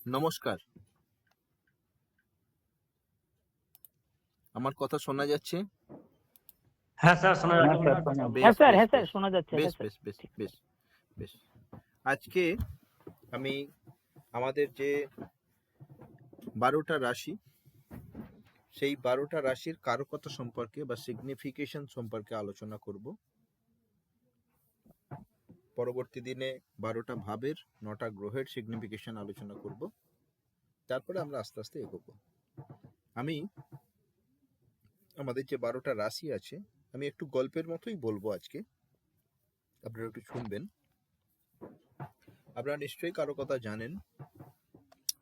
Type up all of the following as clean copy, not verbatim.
নমস্কার। আমার কথা শোনা যাচ্ছে? হ্যাঁ স্যার, শোনা হ্যাঁ যাচ্ছে। স্যার, শোনা বেশ যাচ্ছে। বেশ হ্যাঁ স্যার বেশ শোনা যাচ্ছে। বেশ হ্যাঁ স্যার বেশ বেশ বেশ বেশ আজকে আমি আমাদের যে 12টা রাশি, সেই 12টা রাশির কারকতা সম্পর্কে বা সিগনিফিকেশন সম্পর্কে আলোচনা করব। পরবর্তী দিনে 12টা ভাবের 9টা গ্রহের সিগনিফিকেশন আলোচনা করব। তারপরে আমরা আস্তে আস্তে এগোবো। আমি আমাদের যে 12টা রাশি আছে, আমি একটু গল্পের মতোই বলবো আজকে, আপনারা একটু শুনবেন। আপনারা নিশ্চয়ই কারো কথা জানেন,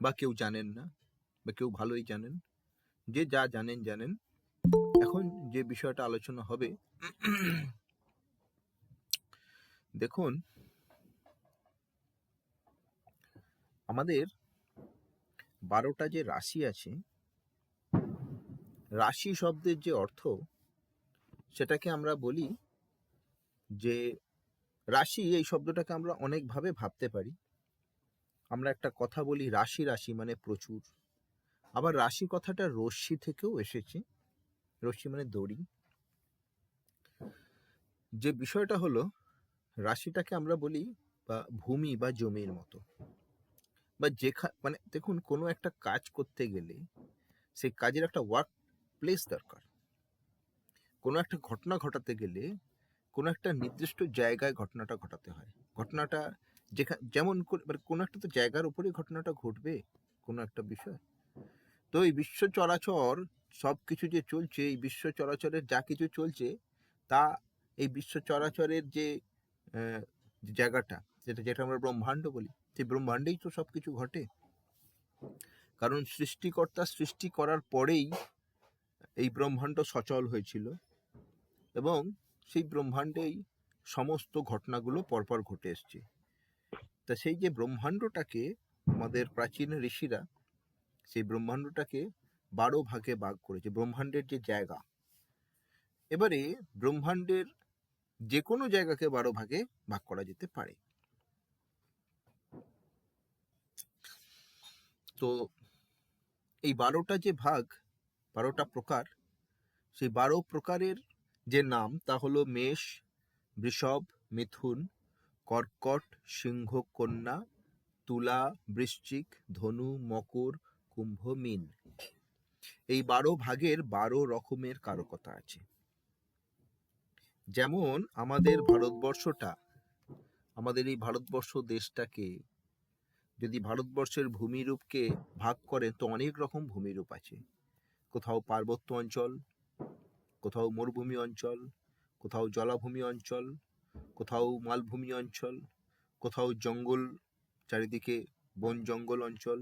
বা কেউ জানেন না, বা কেউ ভালোই জানেন। যে যা জানেন জানেন। এখন যে বিষয়টা আলোচনা হবে, দেখুন, আমাদের 12টা যে রাশি আছে, রাশি শব্দের যে অর্থ, সেটাকে আমরা বলি যে রাশি, এই শব্দটাকে আমরা অনেকভাবে ভাবতে পারি। আমরা একটা কথা বলি, রাশি রাশি মানে প্রচুর। আবার রাশি কথাটা রশ্মি থেকেও এসেছে। রশ্মি মানে দড়ি। যে বিষয়টা হলো, রাশিটাকে আমরা বলি বা ভূমি বা জমির মতো, বা মানে দেখুন, কোনো একটা কাজ করতে গেলে সেই কাজের একটা ওয়ার্ক প্লেস দরকার। কোনো একটা ঘটনা ঘটাতে গেলে কোনো একটা নির্দিষ্ট জায়গায় ঘটনাটা ঘটাতে হয়। ঘটনাটা যেমন মানে কোনো একটা তো জায়গার উপরে ঘটনাটা ঘটবে, কোনো একটা বিষয়। তো এই বিশ্ব চরাচর সব কিছু যে চলছে, এই বিশ্ব চরাচরের যা কিছু চলছে, তা এই বিশ্ব চরাচরের যে জায়গাটা, যেটা আমরা ব্রহ্মাণ্ড বলি, সেই ব্রহ্মাণ্ডেই তো সব কিছু ঘটে। কারণ সৃষ্টিকর্তা সৃষ্টি করার পরেই এই ব্রহ্মাণ্ড সচল হয়েছিল, এবং সেই ব্রহ্মাণ্ডেই সমস্ত ঘটনাগুলো পরপর ঘটে এসছে। তা সেই যে ব্রহ্মাণ্ডটাকে আমাদের প্রাচীন ঋষিরা সেই ব্রহ্মাণ্ডটাকে 12 ভাগে ভাগ করেছে, ব্রহ্মাণ্ডের যে জায়গা। এবারে ব্রহ্মাণ্ডের যে কোনো জায়গাকে 12 ভাগে ভাগ করা যেতে পারে। তো এই 12টা যে ভাগ, 12টা প্রকার, সেই 12 প্রকারের যে নাম, তা হলো মেষ, বৃষভ, মিথুন, কর্কট, সিংহ, কন্যা, তুলা, বৃশ্চিক, ধনু, মকর, কুম্ভ, মীন। এই 12 ভাগের 12 রকমের কারকতা আছে। যেমন আমাদের ভারতবর্ষটা, আমাদের এই ভারতবর্ষ দেশটাকে যদি ভারতবর্ষের ভূমিরূপকে ভাগ করেন, তো অনেক রকম ভূমিরূপ আছে। কোথাও পার্বত্য অঞ্চল, কোথাও মরুভূমি অঞ্চল, কোথাও জলাভূমি অঞ্চল, কোথাও মালভূমি অঞ্চল, কোথাও জঙ্গল, চারিদিকে বন জঙ্গল অঞ্চল,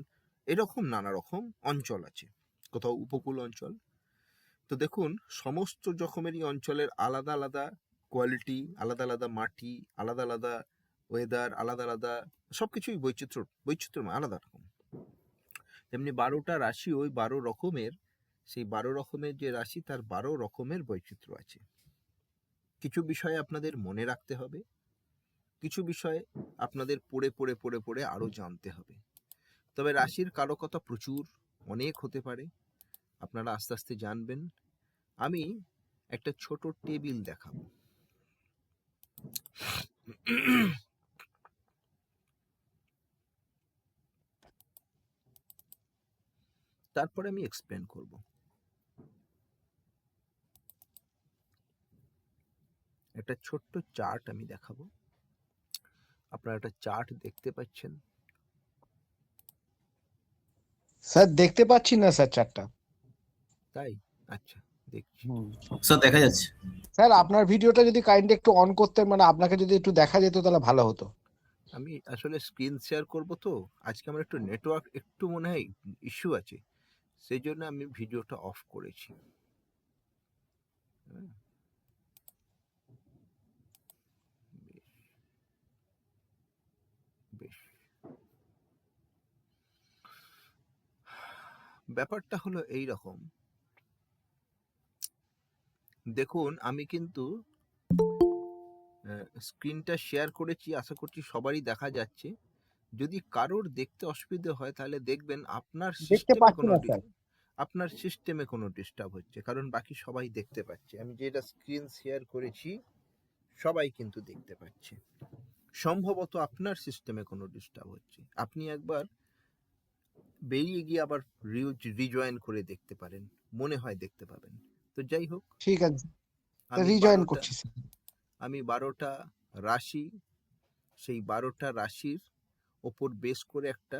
এরকম নানা রকম অঞ্চল আছে। কোথাও উপকূল অঞ্চল। তো দেখুন, সমস্ত রকমেরই অঞ্চলের আলাদা আলাদা কোয়ালিটি, আলাদা আলাদা মাটি, আলাদা আলাদা ওয়েদার, আলাদা আলাদা সবকিছুই বৈচিত্র্য আলাদা রকম। তেমনি 12টা রাশি, ওই 12 রকমের, সেই 12 রকমের যে রাশি, তার 12 রকমের বৈচিত্র্য আছে। কিছু বিষয় আপনাদের মনে রাখতে হবে, কিছু বিষয় আপনাদের পড়ে পড়ে পড়ে পড়ে আরো জানতে হবে। তবে রাশির কারকতা প্রচুর, অনেক হতে পারে, আপনারা আস্তে আস্তে জানবেন। আমি একটা ছোট টেবিল দেখাবো। তারপরে আমি এক্সপ্লেন করব। একটা ছোট্ট চার্ট আমি দেখাবো। আপনারা একটা চার্ট দেখতে পাচ্ছেন? স্যার দেখতে পাচ্ছি না স্যার চারটা। তাই? আচ্ছা, দেখছি। স্যার দেখা যাচ্ছে। স্যার আপনার ভিডিওটা যদি কাইন্ডলি একটু অন করতেন, মানে আপনাকে যদি একটু দেখা যেত তাহলে ভালো হতো। আমি আসলে স্ক্রিন শেয়ার করব, তো আজকে আমার একটু নেটওয়ার্ক একটু মনে হয় ইস্যু আছে, সেই জন্য আমি ভিডিওটা অফ করেছি। হ্যাঁ, বেশ। ব্যাপারটা হলো এই রকম। দেখুন, আমি কিন্তু স্ক্রিনটা শেয়ার করেছি, আশা করছি সবারই দেখা যাচ্ছে। যদি কারোর দেখতে অসুবিধে হয় তাহলে দেখবেন দেখতে পাচ্ছি না স্যার। আপনার সিস্টেমে কোনো ডিস্টার্ব হচ্ছে, কারণ বাকি সবাই দেখতে পাচ্ছে। আমি যেটা স্ক্রিন শেয়ার করেছি সবাই কিন্তু দেখতে পাচ্ছে। সম্ভবত আপনার সিস্টেমে কোনো ডিস্টার্ব হচ্ছে। আপনি একবার বেরিয়ে গিয়ে আবার রিজয়েন করে দেখতে পারেন, মনে হয় দেখতে পাবেন। তো যাই হোক, ঠিক আছে, আমি রিজয়েন 12টা করছি স্যার। আমি 12টা রাশি, সেই 12টা রাশির ওপর বেস করে একটা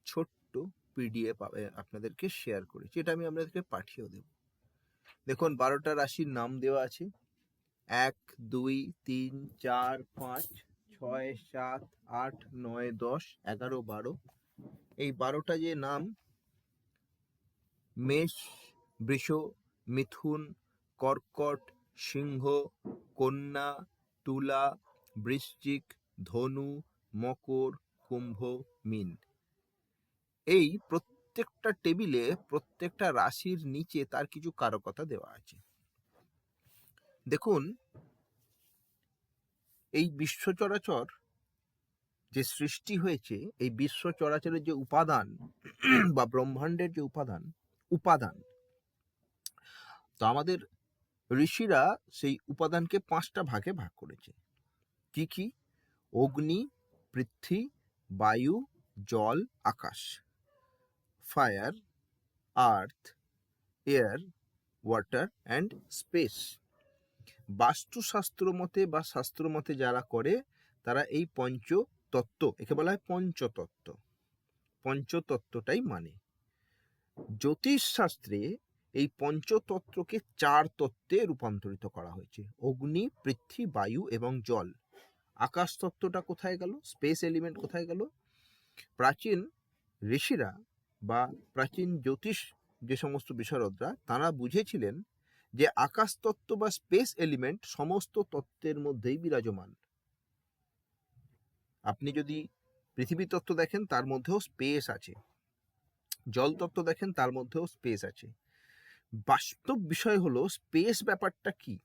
ছোট্ট পিডিএফ আপনাদেরকে শেয়ার করেছি, এটা আমি আপনাদেরকে পাঠিয়েও দেব। দেখুন 12টা রাশির নাম দেওয়া আছে 1 2 3 4 5 6 7 8 9 10 11 12। এই 12টা যে নাম, মেষ, বৃষ, মিথুন, কর্কট, সিংহ, কন্যা, তুলা, বৃশ্চিক, ধনু, মকর, কুম্ভ, মীন। এই প্রত্যেকটা টেবিলে প্রত্যেকটা রাশির নিচে তার কিছু কারকতা দেওয়া আছে। দেখুন, এই বিশ্ব চরাচর যে সৃষ্টি হয়েছে, এই বিশ্ব চরাচরের যে উপাদান বা ব্রহ্মাণ্ডের যে উপাদান, তো আমাদের ঋষিরা সেই উপাদানকে 5টা ভাগে ভাগ করেছে। কি কি? অগ্নি, পৃথ্বী, বায়ু, জল, আকাশ। Fire, earth, air, water and space. বাস্তুশাস্ত্র মতে বা শাস্ত্র মতে যারা করে, তারা এই পঞ্চতত্ত্ব, একে বলা হয় পঞ্চতত্ত্ব, পঞ্চতত্ত্বটাই মানে। জ্যোতিষ শাস্ত্রে এই পঞ্চতত্ত্বকে 4 তত্ত্বে রূপান্তরিত করা হয়েছে: অগ্নি, পৃথ্বী, বায়ু এবং জল। আকাশ তত্ত্বটা কোথায় গেল? স্পেস এলিমেন্ট কোথায় গেল? প্রাচীন ঋষিরা বা প্রাচীন জ্যোতিষ যে সমস্ত বিশারদরা, তারা বুঝেছিলেন যে আকাশ তত্ত্ব বা স্পেস এলিমেন্ট সমস্ত তত্ত্বের মধ্যেই বিরাজমান। আপনি যদি পৃথিবী তত্ত্ব দেখেন, তার মধ্যেও স্পেস আছে। জল তত্ত্ব দেখেন, তার মধ্যেও স্পেস আছে। বাস্তব বিষয় হলো স্পেস ব্যাপারটা কি?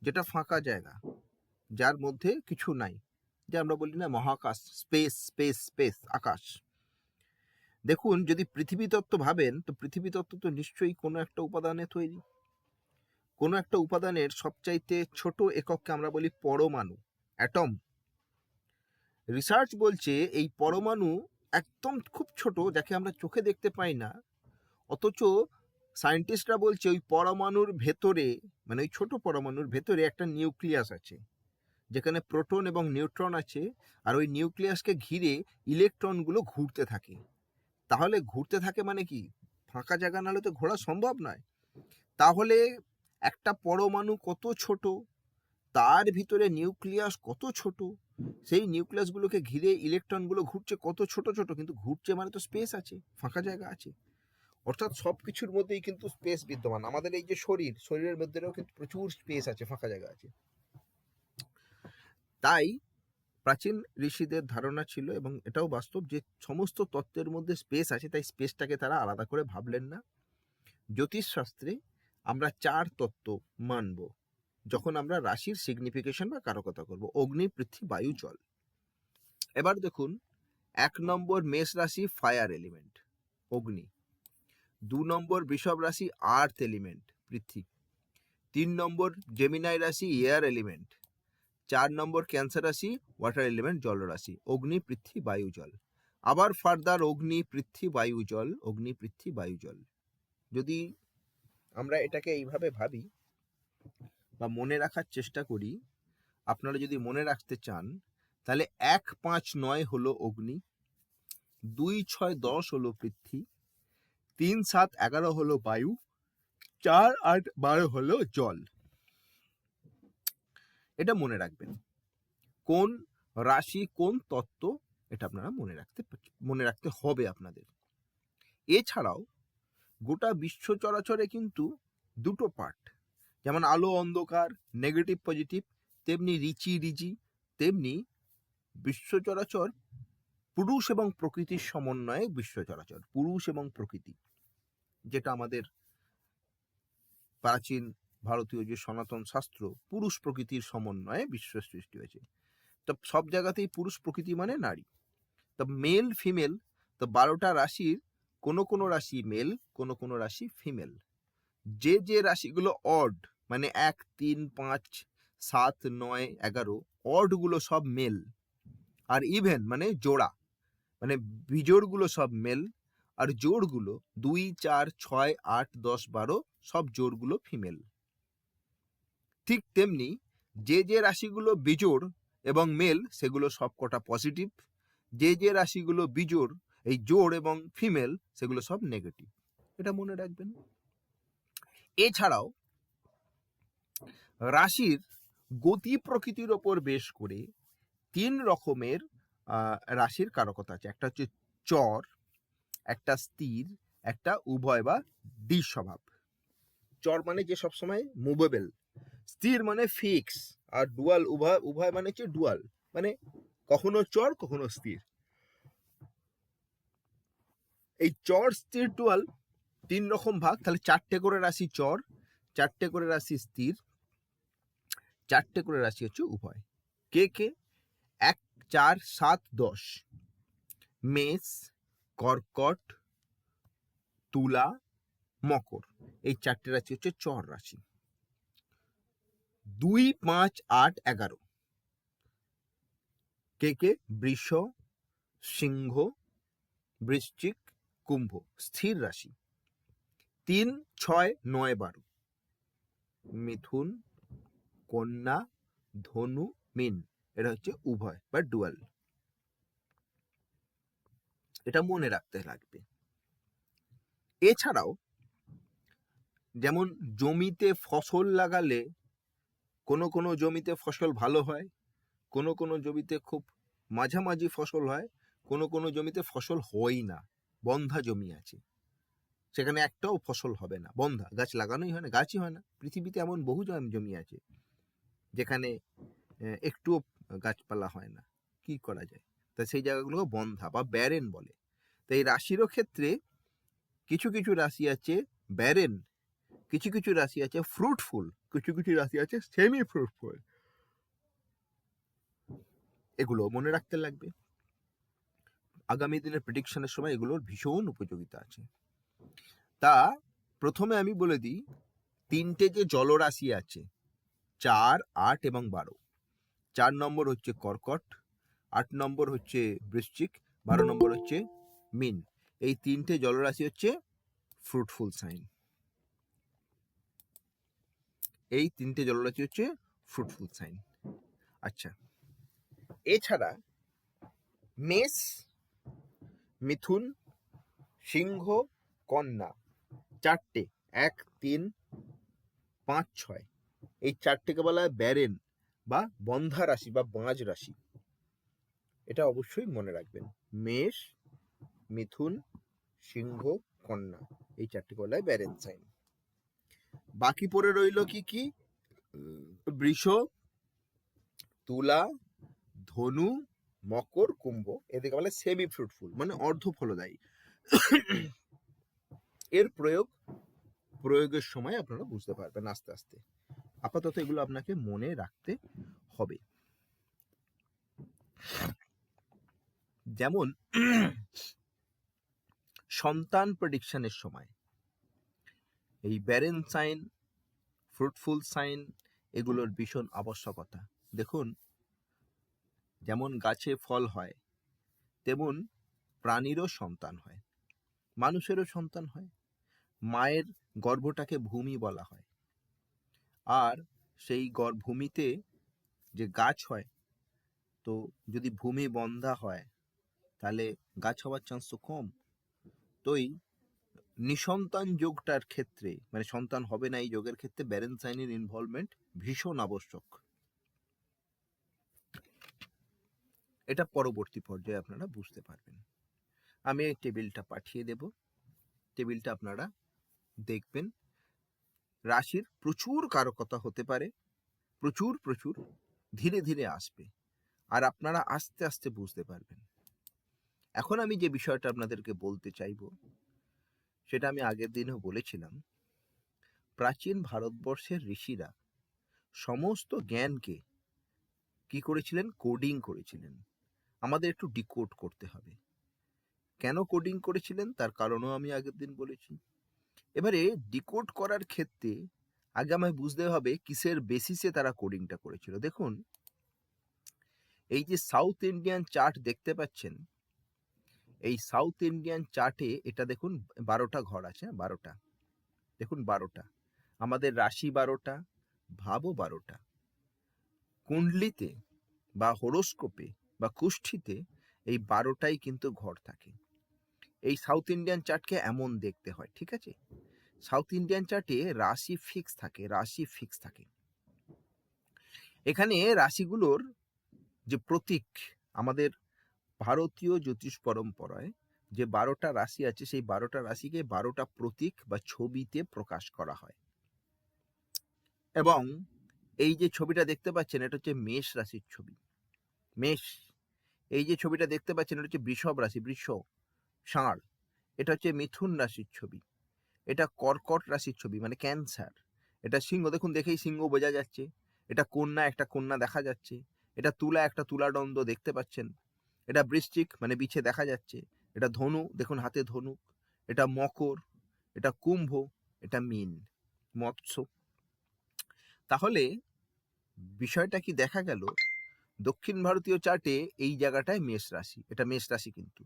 যেটা ফাঁকা জায়গা, যার মধ্যে কিছু নাই, যে আমরা বলি না মহাকাশ, স্পেস স্পেস স্পেস, আকাশ। দেখুন, যদি পৃথিবী তত্ত্ব ভাবেন, তো পৃথিবী তত্ত্ব তো নিশ্চয়ই কোনো একটা উপাদানে তৈরি। কোনো একটা উপাদানের সবচাইতে ছোট একককে আমরা বলি পরমাণু, অ্যাটম। রিসার্চ বলছে এই পরমাণু একদম খুব ছোট, যাকে আমরা চোখে দেখতে পাই না, অথচ সায়েন্টিস্টরা বলছে ওই পরমাণুর ভেতরে, মানে ওই ছোট পরমাণুর ভেতরে একটা নিউক্লিয়াস আছে, যেখানে প্রোটন এবং নিউট্রন আছে, আর ওই নিউক্লিয়াসকে ঘিরে ইলেকট্রনগুলো ঘুরতে থাকে। তাহলে ঘুরতে থাকে মানে কি? ফাঁকা জায়গা নাহলে তো ঘোরা সম্ভব নয়। তাহলে একটা পরমাণু কত ছোট, তার ভিতরে নিউক্লিয়াস কত ছোট, সেই নিউক্লিয়াসগুলোকে ঘিরে ইলেকট্রনগুলো ঘুরছে কত ছোট ছোট, কিন্তু ঘুরছে মানে তো স্পেস আছে, ফাঁকা জায়গা আছে। অর্থাৎ সবকিছুর মধ্যেই কিন্তু স্পেস বিদ্যমান। আমাদের এই যে শরীরের মধ্যেও কিন্তু প্রচুর স্পেস আছে, ফাঁকা জায়গা আছে। তাই প্রাচীন ঋষিদের ধারণা ছিল, এবং এটাও বাস্তব, যে সমস্ত তত্ত্বের মধ্যে স্পেস আছে, তাই স্পেসটাকে তারা আলাদা করে ভাবলেন না। জ্যোতিষ শাস্ত্রে আমরা 4 তত্ত্ব মানব যখন আমরা রাশির সিগনিফিকেশন বা কারকতা করব: অগ্নি, পৃথ্বী, বায়ু, জল। এবার দেখুন, 1 নম্বর মেষ রাশি, ফায়ার এলিমেন্ট, অগ্নি। 2 নম্বর বৃষভ রাশি, আর্থ এলিমেন্ট, পৃথ্বী। 3 নম্বর জেমিনাই রাশি, এয়ার এলিমেন্ট। 4 নম্বর ক্যান্সার রাশি, ওয়াটার এলিমেন্ট, জল রাশি। অগ্নি, পৃথ্বী, বায়ু, জল। আবার ফার্দার অগ্নি, পৃথ্বী, বায়ু, জল, অগ্নি, পৃথ্বী, বায়ু, জল। যদি আমরা এটাকে এইভাবে ভাবি বা মনে রাখার চেষ্টা করি, আপনারা যদি মনে রাখতে চান, তাহলে 1 5 9 হলো অগ্নি, 2 6 10 হলো পৃথ্বী, 3 7 11 হলো বায়ু, 4 8 12 হলো জল। এটা মনে রাখবেন। কোন রাশি কোন তত্ত্ব, এটা আপনারা মনে রাখতে হবে আপনাদের। এছাড়াও গোটা বিশ্ব চরাচরে কিন্তু 2টো পার্ট, যেমন আলো অন্ধকার, নেগেটিভ পজিটিভ, তেমনি রিচি রিজি, তেমনি বিশ্ব চরাচর পুরুষ এবং প্রকৃতির সমন্বয়ে বিশ্ব চরাচর। পুরুষ এবং প্রকৃতি, যেটা আমাদের প্রাচীন ভারতীয় যে সনাতন শাস্ত্র, পুরুষ প্রকৃতির সমন্বয়ে বিশ্ব সৃষ্টি হয়েছে। তো সব জায়গাতেই পুরুষ প্রকৃতি মানে নারী। তো মেল ফিমেল, তো 12টা রাশির কোনো রাশি মেল, কোনো রাশি ফিমেল। যে রাশিগুলো অড, মানে 1, 3, 5, 7, 9, 11, অড গুলো সব মেল, আর ইভেন মানে জোড়া, মানে বিজোড়গুলো সব মেল, আর জোড়গুলো 2, 4, 6, 8, 10, 12 সব জোড়গুলো ফিমেল। ঠিক তেমনি যে রাশিগুলো বিজোড় এবং মেল সেগুলো সবকটা পজিটিভ, যে রাশিগুলো বিজোড়, এই জোড় এবং ফিমেল, সেগুলো সব নেগেটিভ। এটা মনে রাখবেন। এছাড়াও রাশির গতি প্রকৃতির ওপর বেশ করে 3 রকমের রাশির কারকতা আছে। একটা হচ্ছে চর, একটা স্থির, একটা উভয় বা ডি স্বভাব। চর মানে যে সবসময় মুভেবল, স্থির মানে ফিক্স, আর ডুয়াল উভয় মানে হচ্ছে ডুয়াল, মানে কখনো চর কখনো স্থির। এই চর স্থির ডুয়াল 3 রকম ভাগ, তাহলে 4টে করে রাশি চর, 4টে করে রাশি স্থির, 4টে করে রাশি হচ্ছে উভয়। কে 1, 4, 7, 10, মেষ, কর্কট, তুলা, মকর, এই 4টে রাশি হচ্ছে চর রাশি। 2, 5, 8, 11 কে বৃষ, সিংহ, বৃশ্চিক, কুম্ভ, স্থির রাশি। 3, 6, 9, 12 মিথুন, কন্যা, ধনু, মীন, এটা হচ্ছে উভয় বা ডুয়াল। এটা মনে রাখতে লাগবে। এছাড়াও যেমন জমিতে ফসল লাগালে কোনো জমিতে ফসল ভালো হয়, কোনো জমিতে খুব মাঝামাঝি ফসল হয়, কোনো জমিতে ফসল হয়ই না, বন্ধা জমি আছে, সেখানে একটাও ফসল হবে না, বন্ধা, গাছ লাগানোই হয় না, গাছই হয় না। পৃথিবীতে এমন বহু জমি আছে যেখানে একটুও গাছপালা হয় না, কি করা যায়? তা সেই জায়গাগুলো বন্ধা বা ব্যারেন বলে। তো এই রাশিরও ক্ষেত্রে কিছু রাশি আছে ব্যারেন, কিছু রাশি আছে ফ্রুটফুল, কিছু রাশি আছে সেমি ফ্রুটফুল। এগুলো মনে রাখতে লাগবে। আগামী দিনের প্রেডিকশনের সময় এগুলোর ভীষণ উপযোগিতা আছে। তা প্রথমে আমি বলে দিই, 3টে যে জলরাশি আছে 4, 8 এবং 12। 4 নম্বর হচ্ছে কর্কট, 8 নম্বর হচ্ছে বৃশ্চিক, 12 নম্বর হচ্ছে মীন। এই 3টে জলরাশি হচ্ছে ফ্রুটফুল সাইন। এই 3টে জলরাশি হচ্ছে ফ্রুটফুল সাইন। আচ্ছা, এছাড়া মেষ, মিথুন, সিংহ, কন্যা, 4টে 1, 3, 5, 6, এই 4টেকে বলা হয় ব্যারেন বা বন্ধা রাশি বা বাঁজ রাশি। এটা অবশ্যই মনে রাখবেন। মেষ, মিথুন, সিংহ, কন্যা, এই 4টেকে বলা হয় ব্যারেন সাইন। বাকি পড়ে রইল কি? বৃষ, তুলা, ধনু, মকর, কুম্ভ, এদেরকে বলে সেমি ফ্রুটফুল, মানে অর্ধ ফলদায়ী। এর প্রয়োগের সময় আপনারা বুঝতে পারবেন আস্তে আস্তে। আপাতত এগুলো আপনাকে মনে রাখতে হবে। যেমন সন্তান প্রেডিকশনের সময় এই ব্যারেন সাইন, ফ্রুটফুল সাইন, এগুলোর ভীষণ আবশ্যকতা। দেখুন, যেমন গাছে ফল হয় তেমন প্রাণীরও সন্তান হয়, মানুষেরও সন্তান হয়। মায়ের গর্ভটাকে ভূমি বলা হয়, আর সেই ভূমিতে যে গাছ হয়, তো যদি ভূমি বন্ধা হয় তাহলে গাছ হওয়ার চান্স তো কম। তো এই নিঃসন্তান যোগটার ক্ষেত্রে, মানে সন্তান হবে না এই যোগের ক্ষেত্রে ব্যারেন সাইনের ইনভলভমেন্ট ভীষণ আবশ্যক। এটা পরবর্তী পর্যায়ে আপনারা বুঝতে পারবেন। আমি এই টেবিলটা পাঠিয়ে দেব, টেবিলটা আপনারা দেখবেন। রাশির প্রচুর কারকতা হতে পারে, প্রচুর ধীরে ধীরে আসবে, আর আপনারা আস্তে আস্তে বুঝতে পারবেন। এখন আমি যে বিষয়টা আপনাদেরকে বলতে চাইব, সেটা আমি আগের দিনও বলেছিলাম। প্রাচীন ভারতবর্ষের ঋষিরা সমস্ত জ্ঞানকে কি করেছিলেন? কোডিং করেছিলেন। আমাদের একটু ডিকোড করতে হবে। কেন কোডিং করেছিলেন তার কারণও আমি আগের দিন বলেছি। এবারে ডিকোড করার ক্ষেত্রে আগে আমায় বুঝতে হবে কিসের বেসিসে তারা কোডিংটা করেছিল। দেখুন, এই যে সাউথ ইন্ডিয়ান চার্ট দেখতে পাচ্ছেন, এই সাউথ ইন্ডিয়ান চার্টে এটা দেখুন 12টা ঘর আছে, 12টা, দেখুন 12টা, আমাদের রাশি 12টা, ভাবও 12টা, কুণ্ডলিতে বা হরোস্কোপে বা কুষ্ঠিতে এই 12টাই কিন্তু ঘর থাকে। এই সাউথ ইন্ডিয়ান চার্টকে এমন দেখতে হয়, ঠিক আছে? সাউথ ইন্ডিয়ান চার্টে রাশি ফিক্স থাকে, রাশি ফিক্স থাকে। এখানে রাশিগুলোর যে প্রতীক, আমাদের ভারতীয় জ্যোতিষ পরম্পরায় যে 12টা রাশি আছে, সেই 12টা রাশিকে 12টা প্রতীক বা ছবিতে প্রকাশ করা হয়। এবং এই যে ছবিটা দেখতে পাচ্ছেন, এটা হচ্ছে মেষ রাশির ছবি, মেষ। এই যে ছবিটা দেখতে পাচ্ছেন, এটা হচ্ছে বৃষভ রাশি, বৃষ, ষাঁড়। এটা হচ্ছে মিথুন রাশির ছবি, এটা কর্কট রাশির ছবি মানে ক্যান্সার। এটা সিংহ, দেখুন দেখেই সিংহ বোঝা যাচ্ছে। এটা কন্যা, একটা কন্যা দেখা যাচ্ছে। এটা তুলা, একটা তুলাদণ্ড দেখতে পাচ্ছেন। এটা বৃশ্চিক মানে বিছে দেখা যাচ্ছে। এটা ধনু, দেখুন হাতে ধনুক। এটা মকর, এটা কুম্ভ, এটা মীন, মৎস্য। তাহলে বিষয়টা কি দেখা গেল, দক্ষিণ ভারতীয় চার্টে এই জায়গাটায় মেষ রাশি, এটা মেষ রাশি। কিন্তু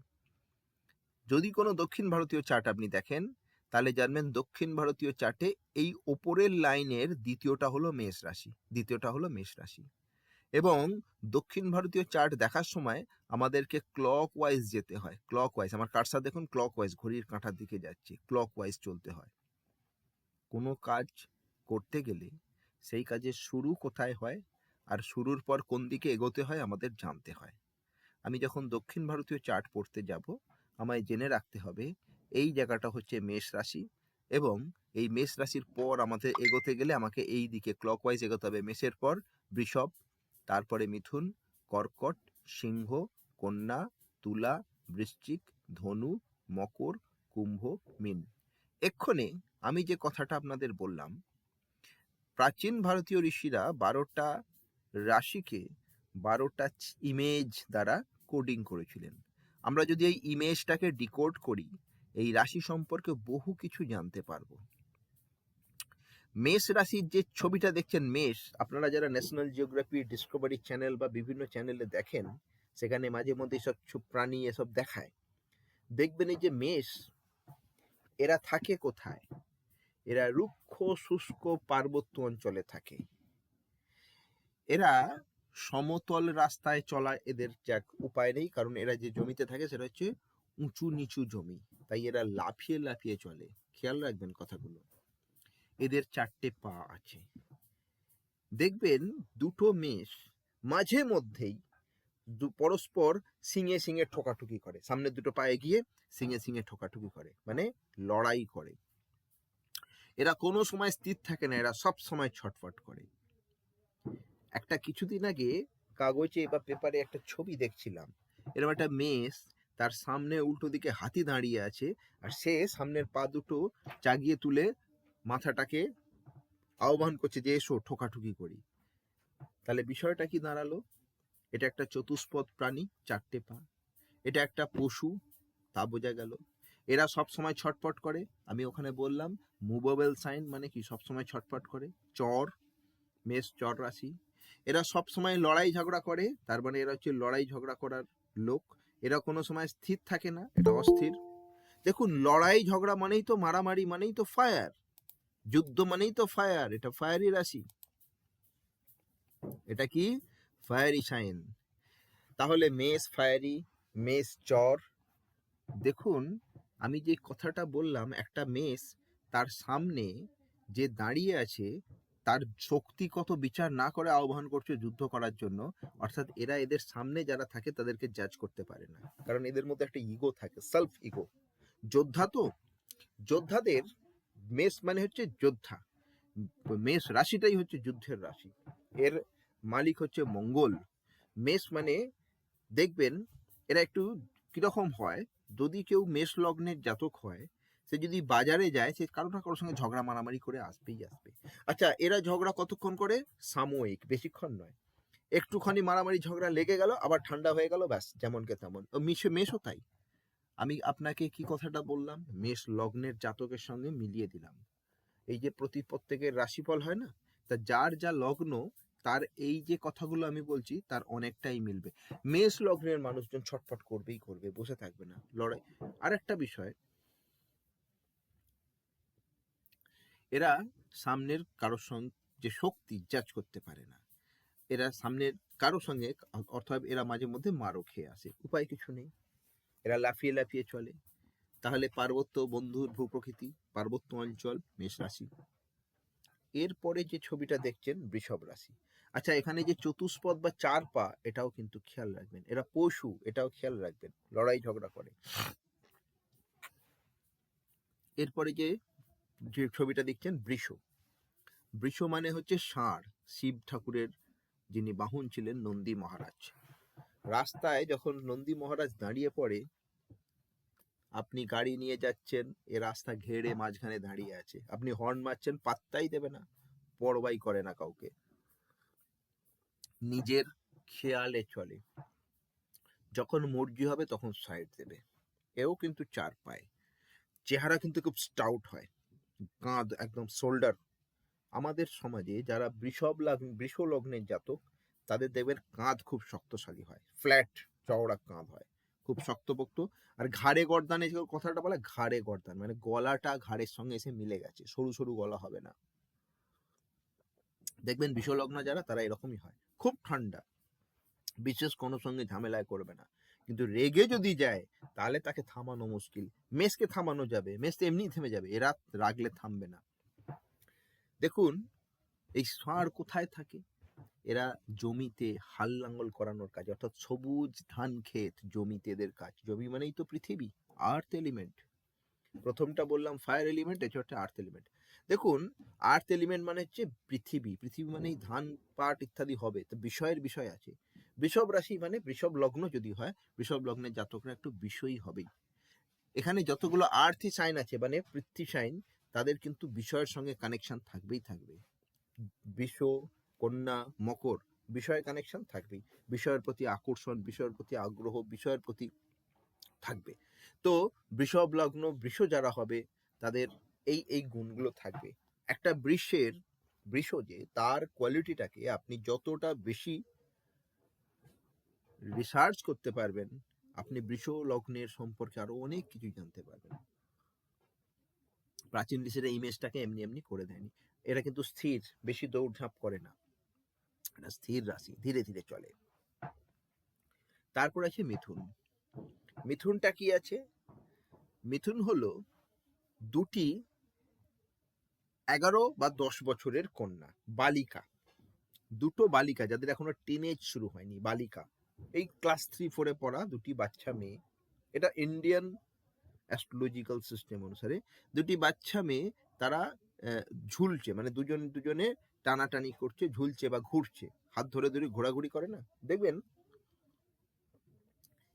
যদি কোনো দক্ষিণ ভারতীয় চার্ট আপনি দেখেন, তাহলে জানবেন দক্ষিণ ভারতীয় চার্টে এই ওপরের লাইনের দ্বিতীয়টা হলো মেষ রাশি, দ্বিতীয়টা হলো মেষ রাশি। এবং দক্ষিণ ভারতীয় চার্ট দেখার সময় আমাদেরকে ক্লক ওয়াইজ যেতে হয়, ক্লক ওয়াইজ। আমার কার্সার দেখুন ক্লক ওয়াইজ, ঘড়ির কাঁটার দিকে যাচ্ছে, ক্লক ওয়াইজ চলতে হয়। কোনো কাজ করতে গেলে সেই কাজের শুরু কোথায় হয় আর শুরুর পর কোন দিকে এগোতে হয় আমাদের জানতে হয়। আমি যখন দক্ষিণ ভারতীয় চার্ট পড়তে যাব, আমায় জেনে রাখতে হবে এই জায়গাটা হচ্ছে মেষ রাশি, এবং এই মেষ রাশির পর আমাদের এগোতে গেলে আমাকে এই দিকে ক্লকওয়াইজ এগোতে হবে। মেষের পর বৃষভ, তারপরে মিথুন, কর্কট, সিংহ, কন্যা, তুলা, বৃশ্চিক, ধনু, মকর, কুম্ভ, মীন। এক্ষণে আমি যে কথাটা আপনাদের বললাম, প্রাচীন ভারতীয় ঋষিরা 12টা রাশিকে 12টা ইমেজ দ্বারা কোডিং করেছিলেন। আমরা যদি এই ইমেজটাকে ডিকোড করি, এই রাশি সম্পর্কে বহু কিছু জানতে পারবো। মেষ রাশির যে ছবিটা দেখছেন, মেষ, আপনারা যারা ন্যাশনাল জিওগ্রাফি, ডিসকভারি চ্যানেল বা বিভিন্ন চ্যানেলে দেখেন, সেখানে মাঝে মধ্যে সব প্রাণী এসব দেখায়। দেখবেন এই যে মেষ, এরা থাকে কোথায়? এরা রুক্ষ শুষ্ক পার্বত্য অঞ্চলে থাকে। এরা সমতল রাস্তায় চলা এদের উপায় নেই, কারণ এরা যে জমিতে থাকে সেটা হচ্ছে উঁচু নিচু জমি, তাই এরা লাফিয়ে লাফিয়ে চলে। খেয়াল রাখবেন কথাগুলো। এদের 4টে পা আছে। দেখবেন দুটো মেষ মাঝে মধ্যেই পরস্পর সিঙে সিঙে ঠোকাঠুকি করে, সামনের দুটো পা এগিয়ে সিঙে সিঙে ঠোকাঠুকি করে, মানে লড়াই করে। এরা কোনো সময় স্থির থাকে না, এরা সব সময় ছটফট করে। একটা কিছুদিন আগে কাগজে বা পেপারে একটা ছবি দেখছিলাম, এরকম একটা মেষ, তার সামনে উল্টো দিকে হাতি দাঁড়িয়ে আছে, আর সে সামনের পা দুটো চাগিয়ে তুলে মাথাটাকে আহ্বান করছে যে এসো ঠোকাঠুকি করি। তাহলে বিষয়টা কি দাঁড়ালো? এটা একটা চতুষ্পদ প্রাণী, 4টে পা। এটা একটা পশু, তা বোঝা গেল। এরা সব সময় ছটফট করে। আমি ওখানে বললাম মুভেবল সাইন মানে কি, সব সময় ছটফট করে। চর, মেষ চর রাশি। এরা সব সময় লড়াই ঝগড়া করে, তার মানে এরা হচ্ছে লড়াই ঝগড়া করার লোক। এরা কোনো সময় স্থির থাকে না, এটা অস্থির। দেখুন, লড়াই ঝগড়া মানেই তো মারামারি, মানেই তো ফায়ার, যুদ্ধ মানেই তো ফায়ার। এটা ফায়ারি রাশি, এটা কি ফায়ারি সাইন। তাহলে মেষ ফায়ারি, মেষ চর। দেখুন, আমি যে কথাটা বললাম, একটা মেষ তার সামনে যে দাঁড়িয়ে আছে তার শক্তি কত বিচার না করে আহ্বান করছে যুদ্ধ করার জন্য। অর্থাৎ এরা এদের সামনে যারা থাকে তাদেরকে জাজ করতে পারে না, কারণ এদের মধ্যে একটা ইগো থাকে, সেলফ ইগো। যোদ্ধা তো, যোদ্ধাদের মেষ মানে হচ্ছে যোদ্ধা। মেষ রাশিটাই হচ্ছে যুদ্ধের রাশি, এর মালিক হচ্ছে মঙ্গল। মেষ মানে দেখবেন এরা একটু কিরকম হয়, যদি কেউ মেষ লগ্নের জাতক হয়, সে যদি বাজারে যায়, সে কারো না কারোর সঙ্গে ঝগড়া মারামারি করে আসবেই আসবে। আচ্ছা, এরা ঝগড়া কতক্ষণ করে? সাময়িক, বেশিক্ষণ নয়। একটুখানি মারামারি ঝগড়া লেগে গেল, আবার ঠান্ডা হয়ে গেল, ব্যাস যেমনকে তেমন। মেষও তাই। আমি আপনাকে কি কথাটা বললাম, মেষ লগ্নের জাতকের সঙ্গে মিলিয়ে দিলাম। এই যে প্রত্যেকের রাশিফল হয় না, তা যার যা লগ্ন, তার এই যে কথাগুলো আমি বলছি তার অনেকটাই মিলবে। মেষ লগ্নের মানুষজন ছটফট করবেই করবে, বসে থাকবে না, লড়াই। আর একটা বিষয়, এরা সামনের কারোর সঙ্গে যে শক্তি জাজ করতে পারে না। এরা সামনের কারো সঙ্গে, অর্থাৎ এরা মাঝে মধ্যে মারও খেয়ে আসে, উপায় কিছু নেই, এরা লাফিয়ে লাফিয়ে চলে। তাহলে পার্বত্য বন্ধুর ভূপ্রকৃতি, পার্বত্য অঞ্চল, মেষ রাশি। এরপরে যে ছবিটা দেখছেন বৃষভ রাশি। আচ্ছা, এখানে যে চতুষ্পদ বা চার পা, এটাও কিন্তু খেয়াল রাখবেন, এরা পশু, এটাও খেয়াল রাখবেন, লড়াই ঝগড়া করে। এরপরে যে যে ছবিটা দেখছেন বৃষ। বৃষ মানে হচ্ছে ষাঁড়, শিব ঠাকুরের যিনি বাহন ছিলেন নন্দী মহারাজ। রাস্তায় যখন নন্দী মহারাজ দাঁড়িয়ে পড়ে, আপনি গাড়ি নিয়ে যাচ্ছেন, এ রাস্তা ঘেরে মাঝখানে দাঁড়িয়ে আছে, আপনি হর্ন মারছেন, পাত্তাই দেবে না, পরবাই করে না কাউকে, নিজের খেয়ালে চলে, যখন মর্জি হবে তখন সাইড দেবে। এও কিন্তু চার পায়, চেহারা কিন্তু খুব স্টাউট হয়, কাঁধ একদম শোল্ডার। আমাদের সমাজে যারা বৃষ লগ্নের জাতক, তাদের দেখবেন কাঁধ খুব শক্তশালী হয়, ফ্ল্যাট চওড়া কাঁধ হয়, খুব শক্তপোক্ত। আর ঘাড়ে গর্দানে যে কথাটা বলে, ঘাড়ে গর্দান মানে গলাটা ঘাড়ের সঙ্গে এসে মিলে গেছে, সরু সরু গলা হবে না। দেখবেন বিষলগ্ন যারা, তারা এরকমই হয়, খুব ঠান্ডা, বিশেষ কোনো সঙ্গে ঝামেলায় করবে না। কিন্তু রেগে যদি যায়, তাহলে তাকে থামানো মুশকিল। মেষকে থামানো যাবে, মেষ তো এমনি থেমে যাবে, এরা রাগলে থামবে না। দেখুন, এই ষাঁড় কোথায় থাকে? এরা জমিতে হাল লাঙ্গল করানোর কাজ, অর্থাৎ সবুজ ধান ক্ষেত, জমিতে এদের কাজ। জমি মানেই তো পৃথিবী, আর্থ এলিমেন্ট। প্রথমটা বললাম ফায়ার এলিমেন্ট, এটা হচ্ছে আর্থ এলিমেন্ট। দেখুন, আর্থ এলিমেন্ট মানে হচ্ছে পৃথিবী, পৃথিবী মানেই ধান পাট ইত্যাদি হবে, তো বিষয় আছে। বৃষভ রাশি মানে বৃষভ লগ্ন যদি হয়, বৃষভ লগ্নের জাতকরা একটু বিষয়ী হবেই। এখানে যতগুলো আর্থি সাইন আছে মানে পৃথ্বী সাইন, তাদের কিন্তু বিষয়ের সঙ্গে কানেকশন থাকবেই থাকবে। বৃষ, কন্যা, মকর, বিষয়ের কানেকশন থাকবেই, বিষয়ের প্রতি আকর্ষণ, বিষয়ের প্রতি আগ্রহ, বিষয়ের প্রতি থাকবে। তো বৃষভ লগ্ন বৃষ যারা হবে, তাদের এই এই গুণগুলো থাকবে। একটা বৃষ যে তার কোয়ালিটিটাকে আপনি যতটা বেশি রিসার্চ করতে পারবেন, আপনি বৃষ লগ্নের সম্পর্কে আরো অনেক কিছু জানতে পারবেন। প্রাচীন ঋষিরা ইমেজটাকে এমনি এমনি করে দেয়নি, এরা কিন্তু স্থির, বেশি দৌড়ঝাঁপ করে না, এটা স্থির রাশি, ধীরে ধীরে চলে। তারপর আছে মিথুন। মিথুনটা কি আছে? মিথুন হলো দুটি 11 বা 10 বছরের কন্যা, বালিকা, দুটো বালিকা যাদের এখনো টিনেজ শুরু হয়নি, বালিকা, এই ক্লাস 3-4 পড়া দুটি বাচ্চা মেয়ে। এটা ইন্ডিয়ান অ্যাস্ট্রোলজিক্যাল সিস্টেম অনুসারে দুটি বাচ্চা মেয়ে, তারা ঝুলছে, মানে দুজনে টানাটানি করছে, ঝুলছে বা ঘুরছে, হাত ধরে ধরে ঘোরাঘুরি করে না, দেখবেন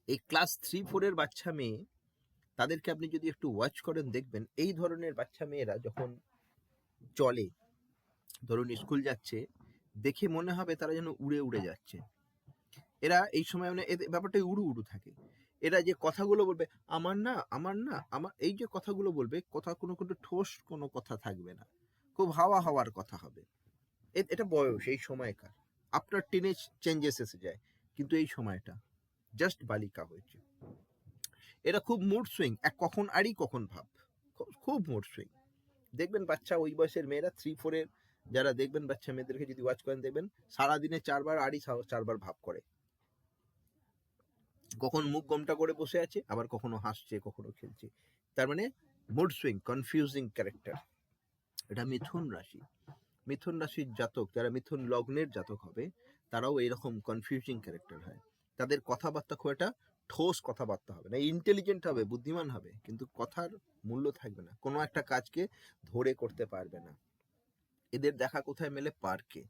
এই ক্লাস 3-4 বাচ্চা মেয়ে, তাদেরকে আপনি যদি একটু ওয়াচ করেন, দেখবেন এই ধরনের বাচ্চা মেয়েরা যখন চলে, ধরুন স্কুল যাচ্ছে, দেখে মনে হবে তারা যেন উড়ে উড়ে যাচ্ছে। এরা এই সময় মানে এদের ব্যাপারটাই উড়ু উড়ু থাকে। এরা যে কথাগুলো বলবে, আমার না আমার না আমার, এই যে কথাগুলো বলবে, কথা কোনো ঠোস কোনো কথা থাকবে না, খুব হাওয়ার কথা হবে। এটা বয়স, এই সময়কার, আপনার টিনেজ চেঞ্জেস এসে যায়, কিন্তু এই সময়টা জাস্ট বালিকা হয়েছে। এরা খুব মুড সুইং, কখন আড়ি কখন ভাব, খুব মুড সুইং। দেখবেন বাচ্চা ওই বয়সের মেয়েরা 3-4 যারা, দেখবেন বাচ্চা মেয়েদেরকে যদি ওয়াচ করেন, দেখবেন সারাদিনে 4 বার আড়ি, 4 বার ভাব করে, কখন মুখ গমটা করে বসে আছে, আবার কখনো হাসছে, কখনো খেলছে। তার মানে মুড সুইং, কনফিউজিং ক্যারেক্টার। এটা মিথুন রাশি। মিথুন রাশির জাতক, যারা মিথুন লগ্নের জাতক হবে, তারাও এরকম কনফিউজিং ক্যারেক্টার হয়। তাদের কথাবার্তা খুব একটা ঠোস কথাবার্তা হবে না, ইন্টেলিজেন্ট হবে, বুদ্ধিমান হবে, কিন্তু কথার মূল্য থাকবে না, কোনো একটা কাজকে ধরে করতে পারবে না। এদের দেখা কোথায় মেলে? পার্কে,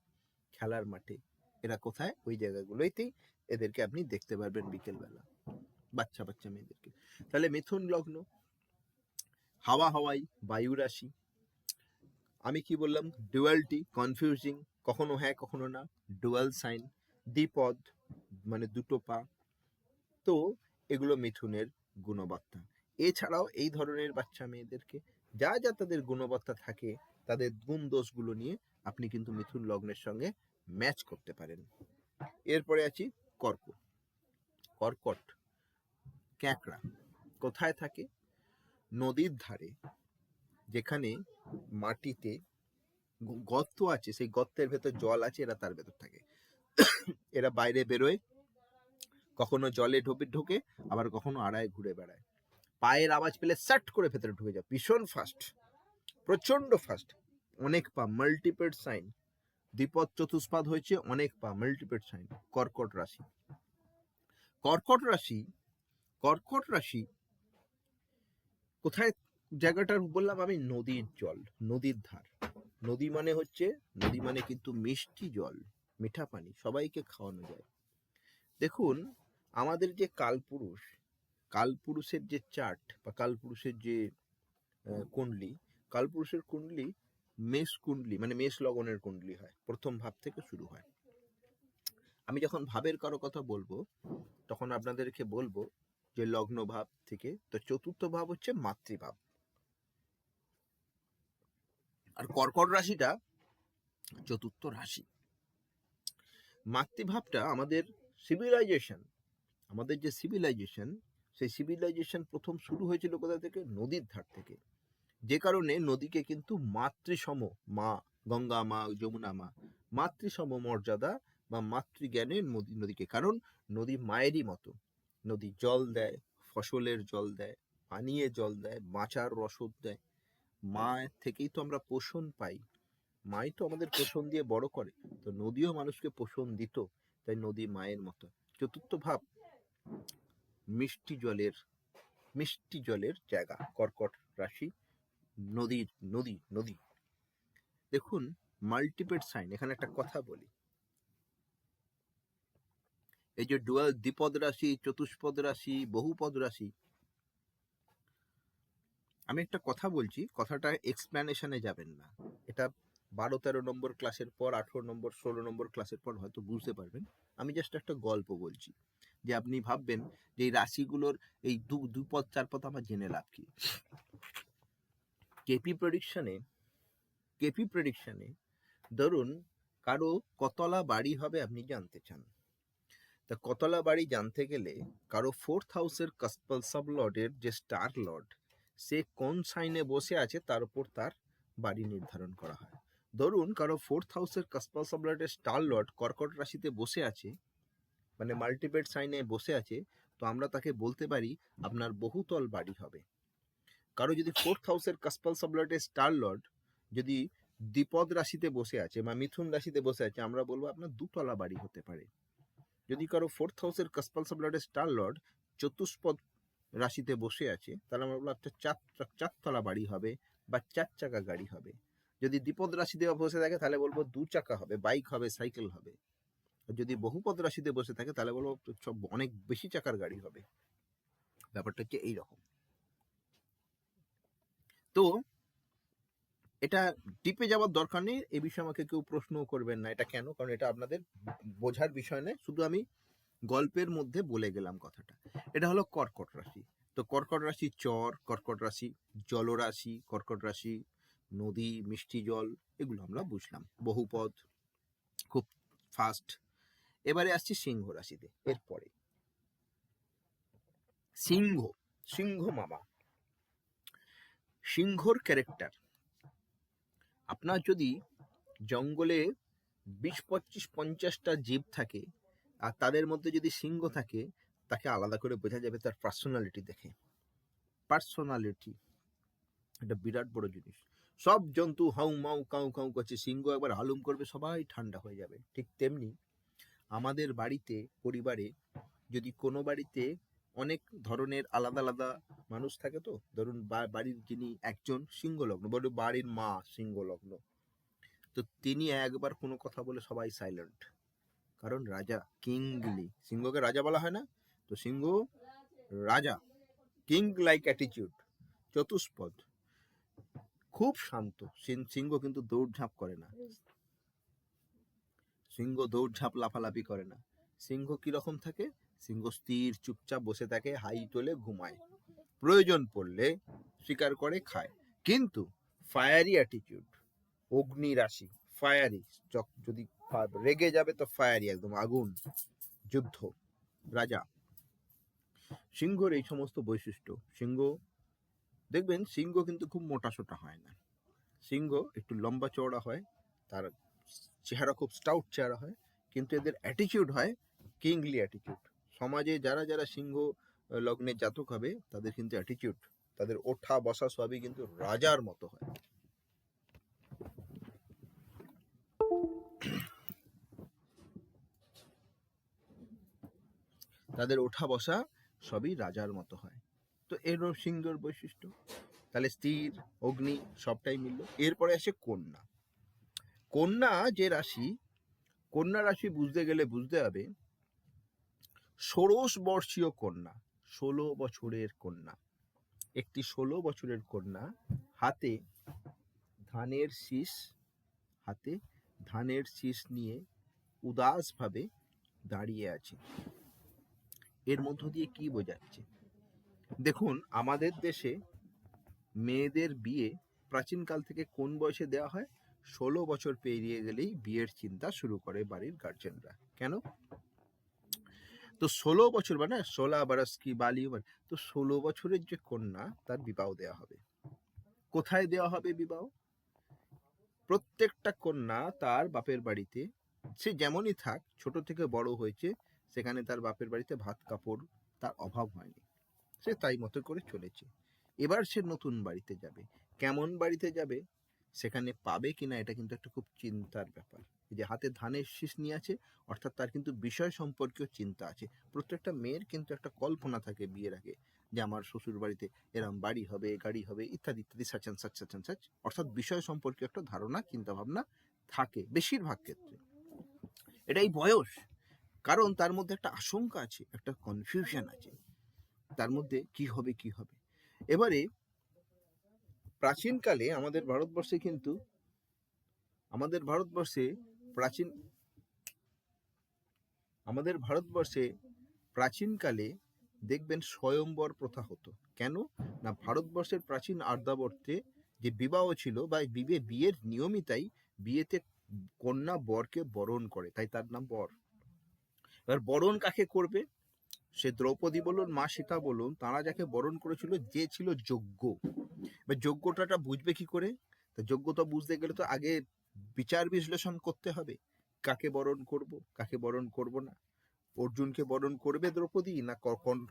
খেলার মাঠে, এরা কোথায়? ওই জায়গাগুলোতেই এদেরকে আপনি দেখতে পারবেন বিকেলবেলা, বাচ্চা মেয়েদেরকে। তাহলে মিথুন লগ্ন, হাওয়াই, বায়ু রাশি। আমি কি বললাম? ডুয়ালিটি, কনফিউজিং, কখনো হ্যাঁ কখনো না, ডুয়াল সাইন। দ্বিপদ মানে দুটো পা। তো এগুলো মিথুনের গুণবার্তা। এছাড়াও এই ধরনের বাচ্চা মেয়েদেরকে যা যা তাদের গুণবার্তা থাকে, তাদের গুণ দোষগুলো নিয়ে আপনি কিন্তু মিথুন লগ্নের সঙ্গে ম্যাচ করতে পারেন। এরপরে আছি কর্কট। কর্কট ক্যাঁকড়া কোথায় থাকে? নদীর ধারে, যেখানে মাটিতে গর্ত আছে, সেই গর্তের ভেতর জল আছে, এরা তার ভেতর থাকে। এরা বাইরে বেরোয়, কখনো জলে ঢোকে, আবার কখনো আড়ায় ঘুরে বেড়ায়। পায়ের আওয়াজ পেলে সাট করে ভেতরে ঢুকে যায়, ভীষণ ফাস্ট, প্রচন্ড ফাস্ট, অনেক পা, মাল্টিপেড সাইন। দ্বিপদ চতুষ্পাদ হয়েছে, অনেক পা, মাল্টিপেড সাইন। কর্কট রাশি। কর্কট রাশি, কর্কট রাশি কোথায়? জায়গাটা বললাম আমি, নদীর জল, নদীর ধার। নদী মানে হচ্ছে, নদী মানে কিন্তু মিষ্টি জল, মিঠা পানি, সবাইকে খাওয়ানো যায়। দেখুন, আমাদের যে কালপুরুষ, কালপুরুষের যে চার্ট বা কালপুরুষের যে কুণ্ডলী, কালপুরুষের কুণ্ডলী মেষ কুণ্ডলী মানে মেষ লগ্নের কুণ্ডলী হয়, প্রথম ভাব থেকে শুরু হয়। আমি যখন ভাবের কারো কথা বলবো, তখন আপনাদেরকে বলবো যে লগ্ন ভাব থেকে, তো চতুর্থ ভাব হচ্ছে মাতৃভাব। আর কর্কট রাশিটা চতুর্থ রাশি। মাতৃভাবটা আমাদের সিভিলাইজেশন, আমাদের যে সিভিলাইজেশন, সেই সিভিলাইজেশন প্রথম শুরু হয়েছিল কোথা থেকে? নদীর ধার থেকে। যে কারণে নদীকে কিন্তু মাতৃসম, মা গঙ্গা মা, যমুনা মা, মাতৃসম মর্যাদা বা মাতৃজ্ঞানের নদীকে, কারণ নদী মায়েরই মতো। নদী জল দেয়, ফসলের জল দেয়, পানীয় জল দেয়, বাঁচার রসদ দেয়। মায়ের থেকেই তো আমরা পোষণ পাই, মাই তো আমাদের পোষণ দিয়ে বড় করে, তো নদীও মানুষকে পোষণ দিত, তাই নদী মায়ের মতো। চতুর্থ ভাব মিষ্টি জলের, মিষ্টি জলের জায়গা, কর্কট রাশি, নদীর, নদী, নদী। দেখুন, মাল্টিপেড সাইন, এখানে একটা কথা বলি, এই যে ডুয়াল, দ্বিপদ রাশি, চতুষ্পদ রাশি, বহুপদ রাশি, আমি একটা কথা বলছি, কথাটা এক্সপ্লেনেশনে যাবেন না, এটা 12-13 নম্বর ক্লাসের পর, 18 নম্বর 16 নম্বর ক্লাসের পর হয়তো বুঝতে পারবেন। আমি জাস্ট একটা গল্প বলছি, যে আপনি ভাববেন যে এই রাশিগুলোর এই দুপদ চারপদ আমার জেনে লাভ কি। কেপি প্রেডিকশনে, কেপি প্রেডিকশনে ধরুন কারো কতলা বাড়ি হবে আপনি জানতে চান, তা কতলা বাড়ি জানতে গেলে কারো 4th হাউসের কাস্পালসাব লর্ডের যে স্টার লর্ড, সে কোন সাইনে বসে আছে তার উপর তার বাড়ি নির্ধারণ করা হয়। ধরুন কারো 4th হাউসের কাস্পালসাব লর্ডের স্টার লর্ড কর্কট রাশিতে বসে আছে, মানে মাল্টিপেড সাইনে বসে আছে, তো আমরা তাকে বলতে পারি আপনার বহুতল বাড়ি হবে। কারো যদি 4th হাউসের কাস্পালসাব লর্ডের স্টার লর্ড যদি দ্বিপদ রাশিতে বসে আছে বা মিথুন রাশিতে বসে আছে, আমরা বলবো আপনার দুতলা বাড়ি হতে পারে। যদি কারো 4th হাউসের কাস্পালসাব লর্ডের স্টার লর্ড চতুষ্পদ রাশিতে বসে আছে, তাহলে আমরা বলবো একটা চারতলা বাড়ি হবে বা 4 চাকা গাড়ি হবে। যদি দ্বিপদ রাশিতে বসে থাকে তাহলে বলবো 2 চাকা হবে, বাইক হবে, সাইকেল হবে। আর যদি বহুপদ রাশিতে বসে থাকে তাহলে বলবো সব অনেক বেশি চাকার গাড়ি হবে। ব্যাপারটা হচ্ছে এইরকম। তো এটা ডিপে যাওয়ার দরকার নেই, এ বিষয়ে আমাকে কেউ প্রশ্নও করবেন না, এটা কেন, কারণ এটা আপনাদের বোঝার বিষয় নয়, শুধু আমি গল্পের মধ্যে বলে গেলাম কথাটা। এটা হলো কর্কট রাশি। তো কর্কট রাশি চর, কর্কট রাশি জলরাশি, কর্কট রাশি নদী, মিষ্টি জল, এগুলো আমরা বুঝলাম, বহুপদ, খুব ফাস্ট। এবারে আসছি সিংহ রাশিতে। এরপরে সিংহ, সিংহ মামা, সিংহর ক্যারেক্টার, আপনার যদি জঙ্গলে 20-25-50টা জীব থাকে আর তাদের মধ্যে যদি সিংহ থাকে, তাকে আলাদা করে বোঝা যাবে তার পার্সোনালিটি দেখে। পার্সোনালিটি এটা বিরাট বড় জিনিস। সব জন্তু হাউ মাউ কাউ কাউ করছে, সিংহ একবার হালুম করবে, সবাই ঠান্ডা হয়ে যাবে। ঠিক তেমনি আমাদের বাড়িতে, পরিবারে যদি কোনো বাড়িতে অনেক ধরনের আলাদা আলাদা মানুষ থাকে, তো ধরুন বাড়ির যিনি একজন সিংহ লগ্ন, বলে বাড়ির মা সিংহ লগ্ন, তো তিনি একবার কোনো কথা বলে সবাই সাইলেন্ট, কারণ রাজা, কিংলি, সিংহকে রাজা বলা হয় না, তো সিংহ রাজা, কিং লাইক অ্যাটিটিউড, চতুষ্পদ, খুব শান্ত। সিংহ কিন্তু দৌড়ঝাঁপ করে না, সিংহ দৌড়ঝাঁপ লাফালাফি করে না। সিংহ কিরকম থাকে? সিংহ স্থির চুপচাপ বসে থাকে, হাই তোলে, ঘুমায়, প্রয়োজন পড়লে শিকার করে, খায়। কিন্তু ফায়ারি অ্যাটিটিউড, অগ্নি রাশি, ফায়ারি, যদি রেগে যাবে তো ফায়ারি, একদম আগুন, যুদ্ধ, রাজা। সিংহর এই সমস্ত বৈশিষ্ট্য। সিংহ দেখবেন, সিংহ কিন্তু খুব মোটা সোটা হয় না, সিংহ একটু লম্বা চওড়া হয়, তার চেহারা খুব স্টাউট চেহারা হয়, কিন্তু এদের অ্যাটিটিউড হয় কিংলি অ্যাটিটিউড। সমাজে যারা যারা সিংহ লগ্নে জাতক হবে তাদের কিন্তু অ্যাটিটিউড, তাদের ওঠা বসা সবই কিন্তু রাজার মতো হয়। তাদের ওঠা বসা সবই রাজার মতো হয়। তো এরও সিংহর বৈশিষ্ট্য। তাহলে স্থির, অগ্নি সবটাই মিলল। এরপরে আসে কন্যা। কন্যা যে রাশি, কন্যা রাশি বুঝতে গেলে বুঝতে হবে ষোড়শ বর্ষীয় কন্যা, 16 বছরের কন্যা। একটি 16 বছরের কন্যা হাতে ধানের শীষ, হাতে ধানের শীষ নিয়ে উদাসভাবে দাঁড়িয়ে আছে। এর মধ্য দিয়ে কি বোঝাচ্ছে? দেখুন, আমাদের দেশে মেয়েদের বিয়ে প্রাচীনকাল থেকে কোন বয়সে দেওয়া হয়? 16 বছর পেরিয়ে গেলেই বিয়ের চিন্তা শুরু করে বাড়ির গার্জেনরা। কেন? তো 16 বছর মানে 16 বরস কি বালি উমর, তো 16 বছরের যে কন্যা তার বিবাহ দেওয়া হবে। কোথায় দেওয়া হবে বিবাহ? প্রত্যেকটা কন্যা তার বাপের বাড়িতে, সে যেমনই থাক, ছোট থেকে বড় হয়েছে, সেখানে তার বাপের বাড়িতে ভাত কাপড় তার অভাব হয়নি, সে তাই মতো করে চলেছে। এবার সে নতুন বাড়িতে যাবে, কেমন বাড়িতে যাবে, সেখানে পাবে কিনা, এটা কিন্তু একটা খুব চিন্তার ব্যাপার। এই যে হাতে ধানের শীষ নিয়ে আছে, অর্থাৎ তার কিন্তু বিষয় সম্পর্কীয় চিন্তা আছে। প্রত্যেকটা মেয়ের কিন্তু একটা কল্পনা থাকে বিয়ের আগে, যে আমার শ্বশুর বাড়িতে এরম বাড়ি হবে, গাড়ি হবে, ইত্যাদি ইত্যাদি, সাচ সাচ সাচ সাচ, অর্থাৎ বিষয় সম্পর্কীয় একটা ধারণা, চিন্তা ভাবনা থাকে বেশিরভাগ ক্ষেত্রে। এটাই বয়স, কারণ তার মধ্যে একটা আশঙ্কা আছে, একটা কনফিউশন আছে, তার মধ্যে কি হবে কি হবে। এবারে প্রাচীনকালে আমাদের ভারতবর্ষে কিন্তু, আমাদের ভারতবর্ষে প্রাচীন আমাদের ভারতবর্ষে প্রাচীনকালে দেখবেন স্বয়ংবর প্রথা হতো। কেন না, ভারতবর্ষের প্রাচীন আর্যাবর্তে যে বিবাহ ছিল বা বিয়ের নিয়মই তাই, বিয়েতে কন্যা বরকে বরণ করে, তাই তার নাম বর। এবার বরণ কাকে করবে? সে দ্রৌপদী বলুন, মা সীতা বলুন, তারা যাকে বরণ করেছিল যে ছিল যোগ্য। এবার যোগ্যতাটা বুঝবে কি করে? তা যোগ্যতা বুঝতে গেলে তো আগে বিচার বিশ্লেষণ করতে হবে, কাকে বরণ করব, কাকে বরণ করব না। অর্জুনকে বরণ করবে দ্রৌপদী, না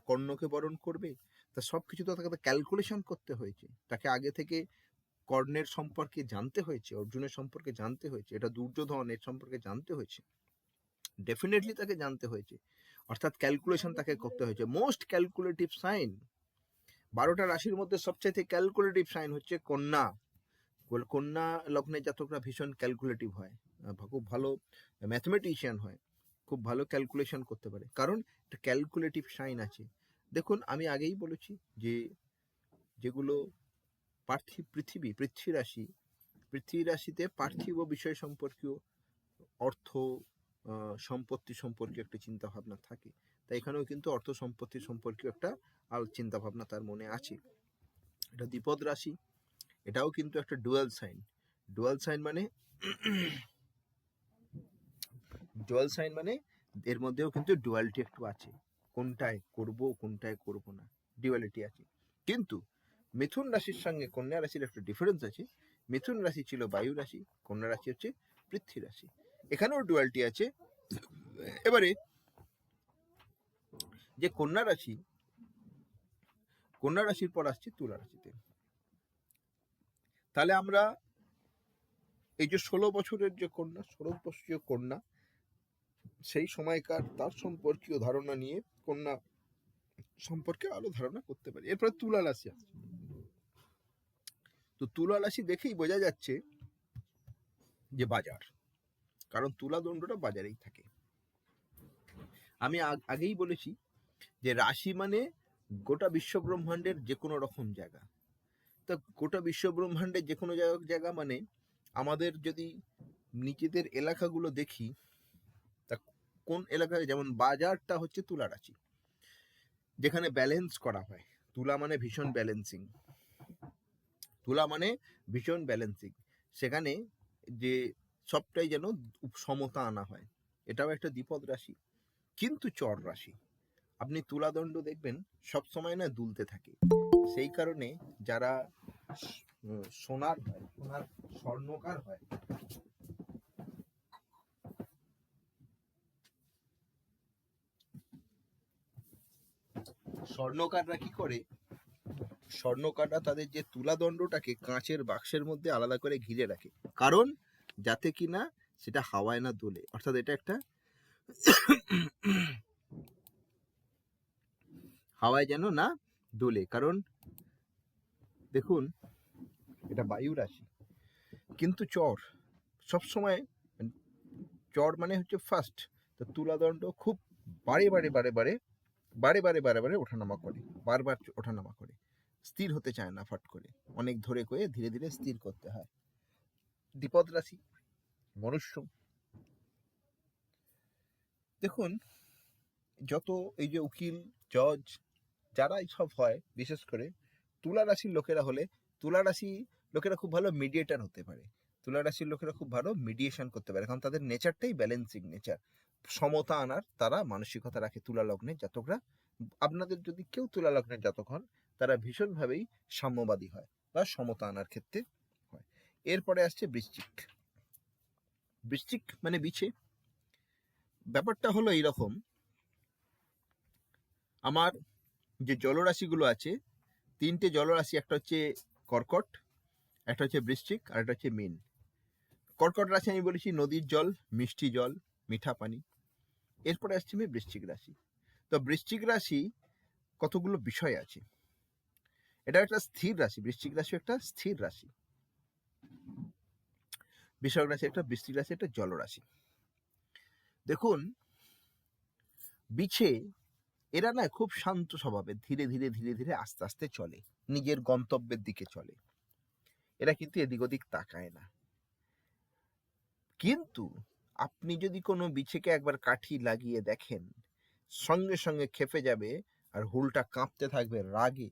কর্ণকে বরণ করবে? তা সবকিছু তো তাকে ক্যালকুলেশন করতে হয়েছে, তাকে আগে থেকে কর্ণের সম্পর্কে জানতে হয়েছে, অর্জুনের সম্পর্কে জানতে হয়েছে, এটা দুর্যোধনের সম্পর্কে জানতে হয়েছে, ডেফিনেটলি তাকে জানতে হয়েছে। অর্থাৎ ক্যালকুলেশন তাকে করতে হয়েছে। মোস্ট ক্যালকুলেটিভ সাইন, 12টা রাশির মধ্যে সবচাইতে ক্যালকুলেটিভ সাইন হচ্ছে কন্যা। কন্যা লগ্নে জাতকরা ভীষণ ক্যালকুলেটিভ হয়, খুব ভালো ম্যাথমেটিশিয়ান হয়, খুব ভালো ক্যালকুলেশন করতে পারে, কারণ একটা ক্যালকুলেটিভ সাইন আছে। দেখুন, আমি আগেই বলেছি যে যেগুলো পৃথ্বী রাশিতে পার্থিব বিষয় সম্পর্কীয়, অর্থ সম্পত্তি সম্পর্কে একটা চিন্তা ভাবনা থাকে, তাই এখানেও কিন্তু অর্থ সম্পত্তি সম্পর্কীয় একটা চিন্তা ভাবনা তার মনে আছে। এটা দ্বিপদ রাশি, এটাও কিন্তু একটা ডুয়াল সাইন। ডুয়াল সাইন মানে এর মধ্যেও কিন্তু ডুয়ালিটি একটু আছে, কোনটায় করব কোনটায় করব না, ডুয়ালিটি আছে। কিন্তু মিথুন রাশির সঙ্গে কন্যা রাশির একটা ডিফারেন্স আছে। মিথুন রাশি ছিল বায়ু রাশি, কন্যা রাশি হচ্ছে পৃথ্বী রাশি, এখানেও ডুয়ালিটি আছে। এবারে যে কন্যা রাশির পর আসছে তুলা রাশিতে। তাহলে আমরা এই যে 16 বছরের যে কন্যা, 16 বছরীয় কন্যা, সেই সময়কার তার সম্পর্কীয় ধারণা নিয়ে কন্যা সম্পর্কে আরো ধারণা করতে পারি। এরপরে তুলা রাশি আসছে। তো তুলা রাশি দেখেই বোঝা যাচ্ছে যে বাজার, কারণ তুলা দণ্ডটা বাজারেই থাকে। আমি আগেই বলেছি যে রাশি মানে গোটা বিশ্ব ব্রহ্মাণ্ডের যে কোনো রকম জায়গা। তা গোটা বিশ্ব ব্রহ্মাণ্ডের যে কোনো জায়গা মানে আমাদের যদি নিজেদের এলাকাগুলো দেখি, কোন এলাকায়, যেমন বাজারটা হচ্ছে তুলা রাশি, যেখানে ব্যালেন্স করা হয়। তুলা মানে ভীষণ ব্যালেন্সিং, তুলা মানে ভীষণ ব্যালেন্সিং, সেখানে যে সবটাই যেন সমতা আনা হয়। এটাও একটা দ্বিপদ রাশি, কিন্তু চর রাশি। আপনি তুলাদণ্ড দেখবেন সব সময় না দুলতে থাকে। সেই কারণে যারা সোনার হয়, সোনার স্বর্ণকার হয়, স্বর্ণকাররা কি করে, স্বর্ণকাররা তাদের যে তুলাদণ্ডটাকে কাঁচের বাক্সের মধ্যে আলাদা করে ঘিরে রাখে, কারণ যাতে কিনা সেটা হাওয়ায় না দোলে। অর্থাৎ এটা একটা হাওয়ায় যেন না দোলে। কারণ দেখুন, এটা বায়ু রাশি, কিন্তু চর সবসময়, চর মানে হচ্ছে ফার্স্ট। তো তুলাদণ্ড খুব বারে বারে বারে বারে বারে বারে বারে বারে ওঠানামা করে, বারবার ওঠানামা করে, স্থির হতে চায় না ফট করে, অনেক ধরে করে ধীরে ধীরে স্থির করতে হয়। দ্বিপদ রাশি মনুষ্য। দেখুন, যত এই যে উকিল, জজ, যারা এইসব হয়, বিশেষ করে তুলা রাশির লোকেরা হলে, তুলা রাশি লোকেরা খুব ভালো মিডিয়েটার হতে পারে, তুলা রাশির লোকেরা খুব ভালো মিডিয়েশন করতে পারে, কারণ তাদের নেচারটাই ব্যালেন্সিং নেচার, সমতা আনার তারা মানসিকতা রাখে তুলা লগ্নের জাতকরা। আপনাদের যদি কেউ তুলা লগ্নের জাতক হন, তারা ভীষণভাবেই সাম্যবাদী হয় বা সমতা আনার ক্ষেত্রে হয়। এরপরে আসছে বৃশ্চিক। বৃশ্চিক মানে বিছে। ব্যাপারটা হলো এইরকম, আমার যে জলরাশিগুলো আছে, তিনটে জলরাশি, একটা হচ্ছে কর্কট, একটা হচ্ছে বৃশ্চিক, আর একটা হচ্ছে মীন। কর্কট রাশি আমি বলেছি নদীর জল, মিষ্টি জল, মিঠা পানি। এরপরে আসছে আমি বৃশ্চিক রাশি। তো বৃশ্চিক রাশি কতগুলো বিষয় আছে, এটা একটা স্থির রাশি, বৃশ্চিক রাশি একটা স্থির রাশি, বিষয়ক রাশি একটা, বৃশ্চিক রাশি একটা জলরাশি। দেখুন, বিছে এরা না খুব শান্ত স্বভাবের, ধীরে ধীরে ধীরে ধীরে আস্তে আস্তে চলে, নিজের গন্তব্যের দিকে চলে, এরা কিন্তু এদিক ওদিক তাকায় না। কিন্তু আপনি যদি কোনো বিছেকে একবার কাঠি লাগিয়ে দেখেন, সঙ্গে সঙ্গে খেপে যাবে, আর হুলটা কাঁপতে থাকবে রাগে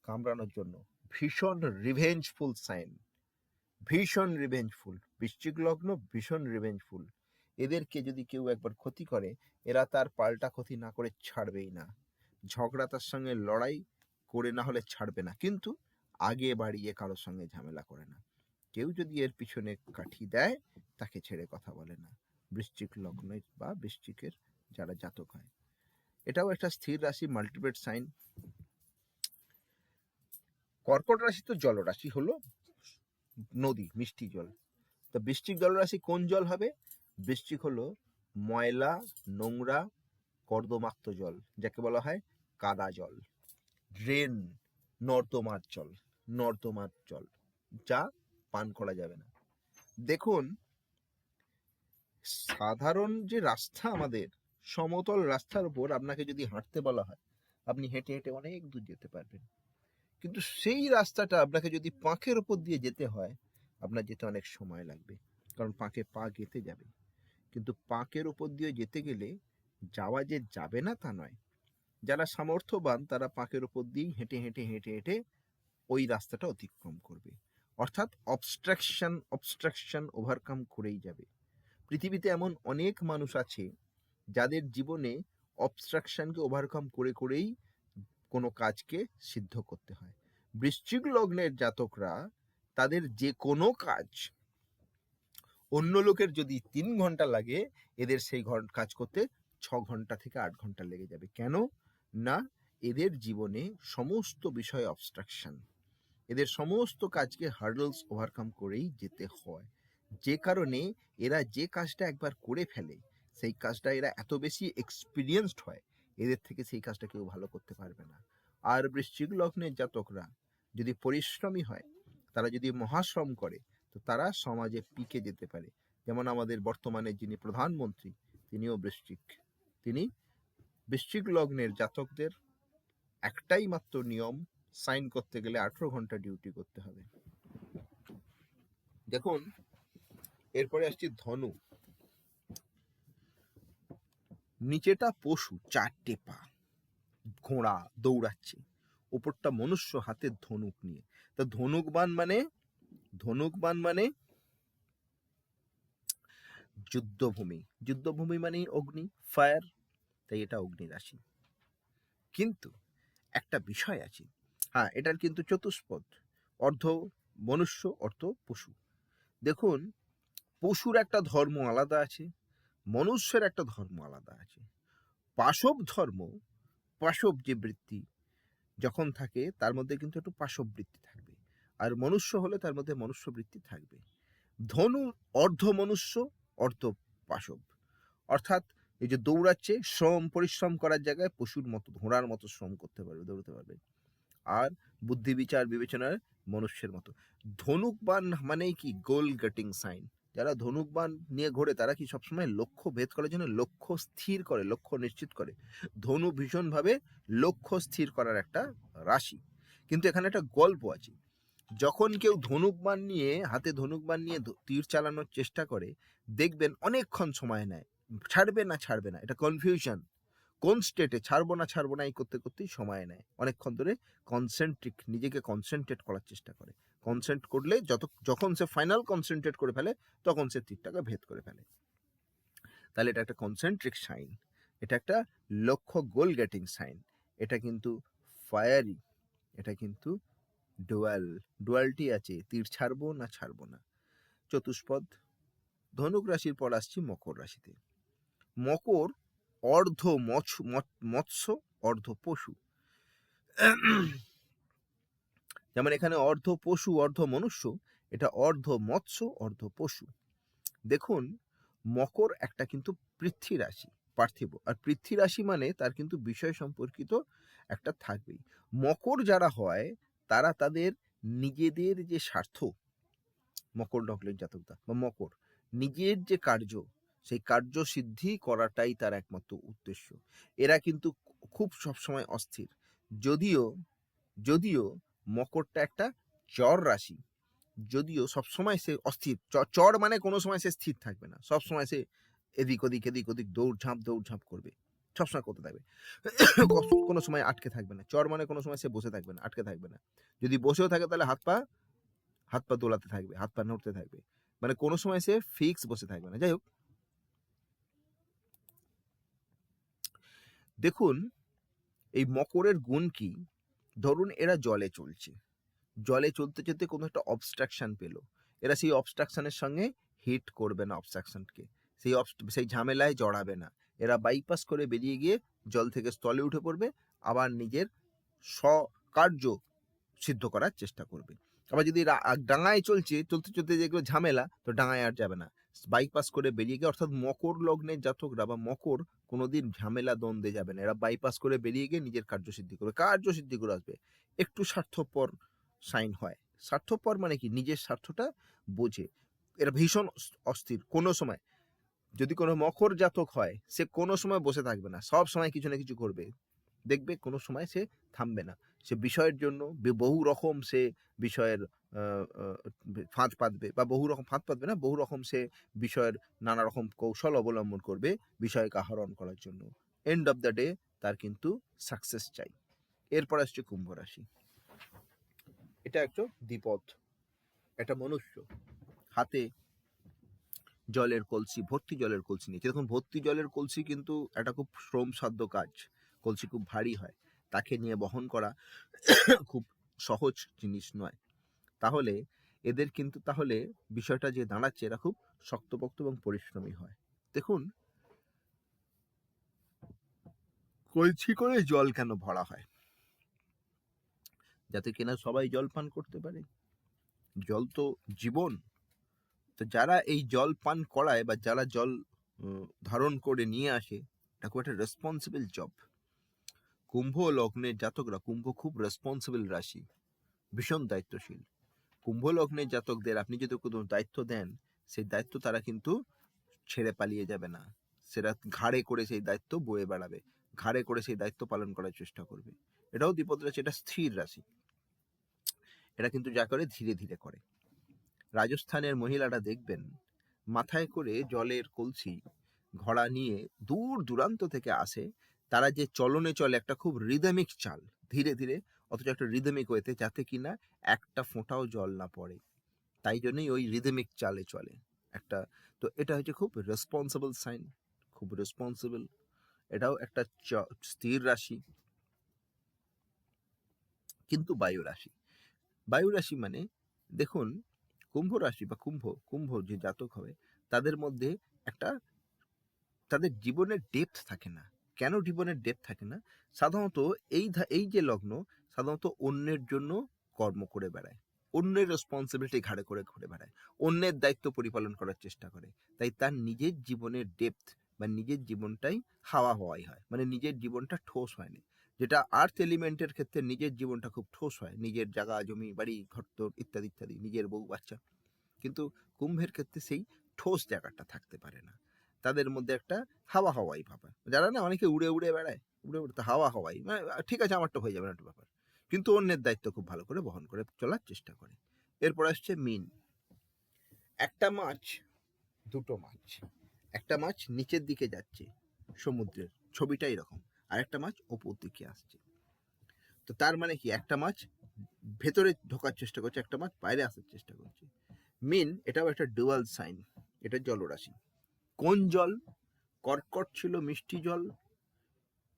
কামড়ানোর জন্য। ভীষণ রিভেঞ্জফুল সাইন, ভীষণ রিভেঞ্জফুল। বৃশ্চিক লগ্ন ভীষণ রিভেঞ্জফুল। এদেরকে যদি কেউ একবার ক্ষতি করে, এরা তার পাল্টা ক্ষতি না করে ছাড়বেই না। ঝগড়া, তার সঙ্গে লড়াই করে না হলে ছাড়বে না, কিন্তু আগে বাড়িয়ে কারোর সঙ্গে ঝামেলা করে না। কেউ যদি এর পিছনে কাঠি দেয়, তাকে ছেড়ে কথা বলে না। বৃশ্চিক লগ্নের বা বৃশ্চিকের যারা জাতক হয়, এটাও একটা স্থির রাশি, মাল্টিপ্লেট সাইন। কর্কট রাশি তো জলরাশি, হলো নদী, মিষ্টি জল। তো বৃশ্চিক জলরাশি কোন জল হবে? বৃশ্চিক হলো ময়লা, নোংরা, কর্দমাক্ত জল, যাকে বলা হয় কাদা জল, ড্রেন, নর্দমার জল, নর্দমার জল, যা পান করা যাবে না। দেখুন, সাধারণ যে রাস্তা, আমাদের সমতল রাস্তার উপর আপনাকে যদি হাঁটতে বলা হয়, আপনি হেঁটে হেঁটে অনেক দূর যেতে পারবেন। কিন্তু সেই রাস্তাটা আপনাকে যদি পাঁকের উপর দিয়ে যেতে হয়, আপনার যেতে অনেক সময় লাগবে, কারণ পাঁকে পা গেঁথে যাবে। কিন্তু পাঁকের উপর দিয়ে যেতে গেলে যাওয়া যে যাবে না তা নয়। যারা সামর্থ্যবান তারা পাঁকের উপর দিয়েই হেঁটে হেঁটে হেঁটে হেঁটে ওই রাস্তাটা অতিক্রম করবে। অর্থাৎ অবস্ট্রাকশন ওভারকাম করেই যাবে। পৃথিবীতে এমন অনেক মানুষ আছে যাদের জীবনে অবস্ট্রাকশনকে ওভারকাম করে করেই কোনো কাজকে সিদ্ধ করতে হয়। বৃশ্চিক লগ্নের জাতকরা তাদের যে কোনো কাজ, অন্য লোকের যদি 3 ঘন্টা লাগে, এদের সেই কাজ করতে 6 ঘন্টা থেকে 8 ঘন্টা লেগে যাবে। কেন না, এদের জীবনে সমস্ত বিষয় অবস্ট্রাকশন, এদের সমস্ত কাজকে হার্ডলস ওভারকাম করেই যেতে হয়। যে কারণে এরা যে কাজটা একবার করে ফেলে, সেই কাজটা এরা এত বেশি এক্সপিরিয়েন্সড হয়, এদের থেকে সেই কাজটা কেউ ভালো করতে পারবে না। আর বৃশ্চিক লগ্নের জাতকরা যদি পরিশ্রমী হয়, তারা যদি মহাশ্রম করে, তো তারা সমাজে পিকে যেতে পারে। যেমন আমাদের বর্তমানে যিনি প্রধানমন্ত্রী, তিনিও বৃশ্চিক। তিনি বৃশ্চিক লগ্নের জাতকদের একটাই মাত্র নিয়ম, সাইন করতে গেলে 18 ঘন্টা ডিউটি করতে হবে। দেখুন, এরপরে আসছি ধনু। নিচেটা পশু, 4টে পা, ঘোড়া দৌড়াচ্ছে, ওপরটা মনুষ্য হাতে ধনুক নিয়ে। তা ধনুকবান মানে যুদ্ধভূমি, যুদ্ধভূমি মানেই অগ্নি, ফায়ার, তাই এটা অগ্নি রাশি। কিন্তু একটা বিষয় আছে, হ্যাঁ এটার কিন্তু চতুষ্পদ, অর্ধ মনুষ্য অর্ধ পশু। দেখুন, পশুর একটা ধর্ম আলাদা আছে, মনুষ্যের একটা ধর্ম আলাদা আছে। পাশব ধর্ম, পাশব যে বৃত্তি যখন থাকে তার মধ্যে কিন্তু একটু পাশব বৃত্তি থাকবে, আর মনুষ্য হলে তার মধ্যে মনুষ্য বৃত্তি থাকবে। ধনু অর্ধ মনুষ্য অর্ধ পাশব, অর্থাৎ এই যে দৌড়াচ্ছে, শ্রম পরিশ্রম করার জায়গায় পশুর মতো ঘোড়ার মতো শ্রম করতে পারবে, দৌড়তে পারবে, আর বুদ্ধি বিচার বিবেচনার মনুষ্যের মতো। ধনুকবান মানেই কি গোল গেটিং সাইন। যারা ধনুকবান নিয়ে ঘোরে তারা কি সবসময় লক্ষ্য ভেদ করার জন্য লক্ষ্য স্থির করে, লক্ষ্য নিশ্চিত করে। ধনু ভীষণভাবে লক্ষ্য স্থির করার একটা রাশি। কিন্তু এখানে একটা গল্প আছে, যখন কেউ ধনুকবান নিয়ে হাতে ধনুকবান নিয়ে তীর চালানোর চেষ্টা করে, দেখবেন অনেকক্ষণ সময় নেয়, ছাড়বে না, এটা কনফিউশন, কোন স্টেটে ছাড়বো না এই করতে করতেই সময় নেয়, অনেকক্ষণ ধরে নিজেকে কনসেন্ট্রেট করার চেষ্টা করে। কনসেন্ট করলে যখন সে ফাইনাল কনসেন্ট্রেট করে ফেলে তখন সে তীরটাকে ভেদ করে ফেলে। তাহলে এটা একটা কনসেন্ট্রিক সাইন, এটা একটা লক্ষ্য গোল গেটিং সাইন। এটা কিন্তু ফায়ারি, এটা কিন্তু ডুয়ালটি আছে, তীর ছাড়বো না। চতুষ্পদ। ধনুক রাশির পর আসছি মকর রাশিতে। মকর অর্ধ মৎস্য অর্ধ পশু। যেমন এখানে অর্ধ পশু অর্ধ মনুষ্য, এটা অর্ধ মৎস্য অর্ধ পশু। দেখুন, মকর একটা কিন্তু পৃথ্বী রাশি, পার্থিব, আর পৃথ্বী রাশি মানে তার কিন্তু বিষয় সম্পর্কিত একটা থাকবেই। মকর যারা হয় তারা তাদের নিজেদের যে স্বার্থ, মকর লগ্নের জাতকরা বা মকর, নিজের যে কার্য, সেই কার্য সিদ্ধি করাটাই তার একমাত্র উদ্দেশ্য। এরা কিন্তু খুব সবসময় অস্থির, যদিও মকরটা একটা চর রাশি, যদিও সবসময় সে অস্থির। চর মানে কোনো সময় সে স্থির থাকবে না, সবসময় সে এদিক ওদিক দৌড়ঝাঁপ করবে, সবসময় করতে থাকবে। কোনো সময় আটকে থাকবে না। চর মানে কোনো সময় সে বসে থাকবে না, আটকে থাকবে না। যদি বসেও থাকে তাহলে হাত পা দোলাতে থাকবে, হাত পা নড়তে থাকবে, মানে কোনো সময় সে ফিক্স বসে থাকবে না। যাই হোক, দেখুন এই মকরের গুণ কি, ধরুন এরা জলে চলতে কোনো একটা অবস্ট্রাকশন পেল, এরা সেই অবস্ট্রাকশনের সঙ্গে হিট করবে না, অবস্ট্রাকশনকে সেই ঝামেলায় জড়াবে না। এরা বাইপাস করে বেরিয়ে গিয়ে জল থেকে স্থলে উঠে পড়বে, আবার নিজের স্বকার্য সিদ্ধ করার চেষ্টা করবে। আবার যদি ডাঙায় চলতে যেগুলো ঝামেলা, তো ডাঙায় আর যাবে না, বাইপাস করে বেরিয়ে গিয়ে, অর্থাৎ মকর লগ্নের জাতকরা বা মকর কোনোদিন ঝামেলা দ্বন্দ্বে যাবে না, এরা বাইপাস করে বেরিয়ে গিয়ে নিজের কার্য সিদ্ধি করে আসবে। একটু স্বার্থপর সাইন হয়। স্বার্থপর মানে কি, নিজের স্বার্থটা বোঝে। এরা ভীষণ অস্থির, কোনো সময় যদি কোনো মকর জাতক হয়, সে কোনো সময় বসে থাকবে না, সব সময় কিছু না কিছু করবে, দেখবে কোনো সময় সে থামবে না। সে বিষয়ের জন্য বহু রকম সে বিষয়ের ফাঁদ পাতবে, বা বহু রকম সে বিষয়ের নানা রকম কৌশল অবলম্বন করবে বিষয়কে আহরণ করার জন্য। এন্ড অফ দ্য ডে তার কিন্তু সাকসেস চাই। এরপর আসছে কুম্ভ রাশি। এটা একটা দ্বিপদ, একটা মনুষ্য হাতে ভর্তি জলের কলসি নিয়েছে। দেখুন, ভর্তি জলের কলসি কিন্তু একটা খুব শ্রমসাধ্য কাজ, কলসি খুব ভারী হয়, তাকে নিয়ে বহন করা খুব সহজ জিনিস নয়। তাহলে এদের কিন্তু বিষয়টা যে দাঁড়াচ্ছে, এরা খুব শক্তপোক্ত এবং পরিশ্রমী হয়। দেখুন, কলসি করে জল কেন ভরা হয়, যাতে কিনা সবাই জল পান করতে পারে। জল তো জীবন। তো যারা এই জল পান করায় বা যারা জল ধারণ করে নিয়ে আসে, এটা খুব একটা রেসপন্সিবল জব। কুম্ভ লগ্নের জাতকরা, কুম্ভ খুব রেসপন্সিবল রাশি, ভীষণ দায়িত্বশীল। কুম্ভ লগ্নের জাতকদের আপনি যদি কোনো দায়িত্ব দেন, সেই দায়িত্ব তারা কিন্তু ছেড়ে পালিয়ে যাবে না, সেটা ঘাড়ে করে সেই দায়িত্ব বয়ে বেড়াবে, ঘাড়ে করে সেই দায়িত্ব পালন করার চেষ্টা করবে। এটাও দ্বিপদ রাশি, এটা স্থির রাশি, এটা কিন্তু যা করে ধীরে ধীরে করে। রাজস্থানের মহিলারা দেখবেন মাথায় করে জলের কলসি ঘোড়া নিয়ে দূর দূরান্ত থেকে আসে, তারা যে চলনে চলে একটা খুব রিদমিক চাল, ধীরে ধীরে, অথচ একটা রিদমিক ওয়েতে, যাতে কিনা একটা ফোঁটাও জল না পড়ে, তাই জন্যই ওই রিদমিক চালে চলে একটা। তো এটা হচ্ছে খুব রেসপন্সিবল সাইন, খুব রেসপন্সিবল। এটাও একটা স্থির রাশি। কিন্তু বায়ু রাশি, বায়ু রাশি মানে দেখুন, কুম্ভ রাশি বা কুম্ভ যে জাতক হবে, তাদের মধ্যে একটা, তাদের জীবনের ডেপথ থাকে না। কেন জীবনের ডেপথ থাকে না? সাধারণত এই যে লগ্ন সাধারণত অন্যের জন্য কর্ম করে বেড়ায়, অন্যের রেসপন্সিবিলিটি ঘাড়ে করে ঘুরে বেড়ায়, অন্যের দায়িত্ব পরিপালন করার চেষ্টা করে। তাই তার নিজের জীবনের ডেপথ বা নিজের জীবনটাই হাওয়া হওয়াই হয়, মানে নিজের জীবনটা ঠোস হয়নি। যেটা আর্থ এলিমেন্টের ক্ষেত্রে নিজের জীবনটা খুব ঠোস হয়, নিজের জায়গা জমি বাড়ি ঘরদোর ইত্যাদি ইত্যাদি, নিজের বউ বাচ্চা। কিন্তু কুম্ভের ক্ষেত্রে সেই ঠোস জায়গাটা থাকতে পারে না, তাদের মধ্যে একটা হাওয়া হওয়াই ব্যাপার। যারা না অনেকে উড়ে উড়ে বেড়ায়, উড়ে উড়ে তো হাওয়া হওয়াই, মানে ঠিক আছে আমারটা হয়ে যাবে না একটা ব্যাপার, কিন্তু অন্যের দায়িত্ব খুব ভালো করে বহন করে চলার চেষ্টা করে। এরপর আসছে মিন। একটা মাছ, দুটো মাছ, একটা মাছ নিচের দিকে যাচ্ছে সমুদ্রের, ছবিটা এরকম, আর একটা মাছ ওপর দিকে আসছে। তো তার মানে কি, একটা মাছ ভেতরে ঢোকার চেষ্টা করছে, একটা মাছ বাইরে আসার চেষ্টা করছে। মিন এটাও একটা ডুয়াল সাইন, এটা জলরাশি। কোন জল? কর্কট ছিল মিষ্টি জল,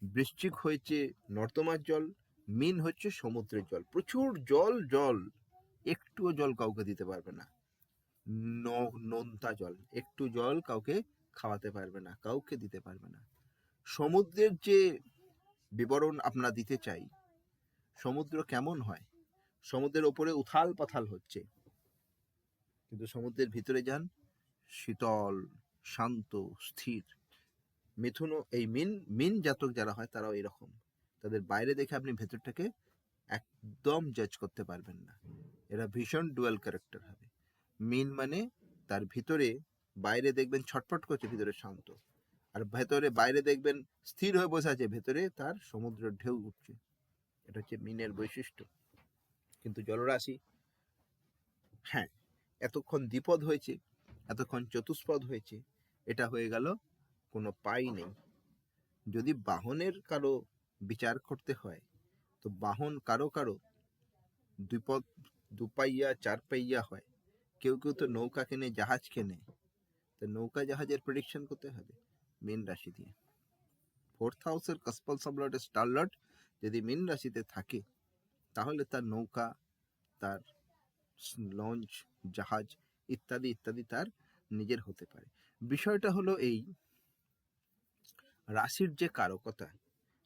বৃশ্চিক হয়েছে নর্দমার জল, মিন হচ্ছে সমুদ্রের জল, প্রচুর জল, জল একটুও জল কাউকে দিতে পারবে না, নোনতা জল, একটু জল কাউকে খাওয়াতে পারবে না, কাউকে দিতে পারবে না। সমুদ্রের যে বিবরণ আপনারা দিতে চাই, সমুদ্র কেমন হয়, সমুদ্রের ওপরে উথাল পাথাল হচ্ছে, কিন্তু সমুদ্রের ভিতরে যান, শীতল, শান্ত, স্থির। মিথুনও এই মিন জাতক যারা হয় তারাও এরকম, তাদের বাইরে দেখে আপনি ভেতরটাকে একদম জাজ করতে পারবেন না, এরা ভীষণ ডুয়াল ক্যারেক্টার হবে। মিন মানে তার ভিতরে, বাইরে দেখবেন ছটফট করছে, ভিতরে শান্ত, আর ভেতরে বাইরে দেখবেন স্থির হয়ে বসে আছে, ভেতরে তার সমুদ্রের ঢেউ উঠছে। এটা হচ্ছে মিনের বৈশিষ্ট্য। কিন্তু জলরাশি, হ্যাঁ, এতক্ষণ দ্বিপদ হয়েছে, এতক্ষণ চতুষ্পদ হয়েছে, এটা হয়ে গেল কোনো পাই নেই। যদি বাহনের কারো বিচার করতে হয়, তো বাহন কারো কারো দ্বিপদ, দুপাইয়া চার পাইয়া হয়, কেউ কেউ তো নৌকা কেনে, জাহাজ কেনে, তো নৌকা জাহাজের প্রেডিকশন করতে হবে মীন রাশি দিয়ে। 4th হাউসের কাস্পাল সম্রাট স্টারলট যদি মীন রাশিতে থাকে, তাহলে তার নৌকা, তার লঞ্চ, জাহাজ ইত্যাদি ইত্যাদি তার নিজের হতে পারে। বিষয়টা হলো এই, রাশির যে কারকতা,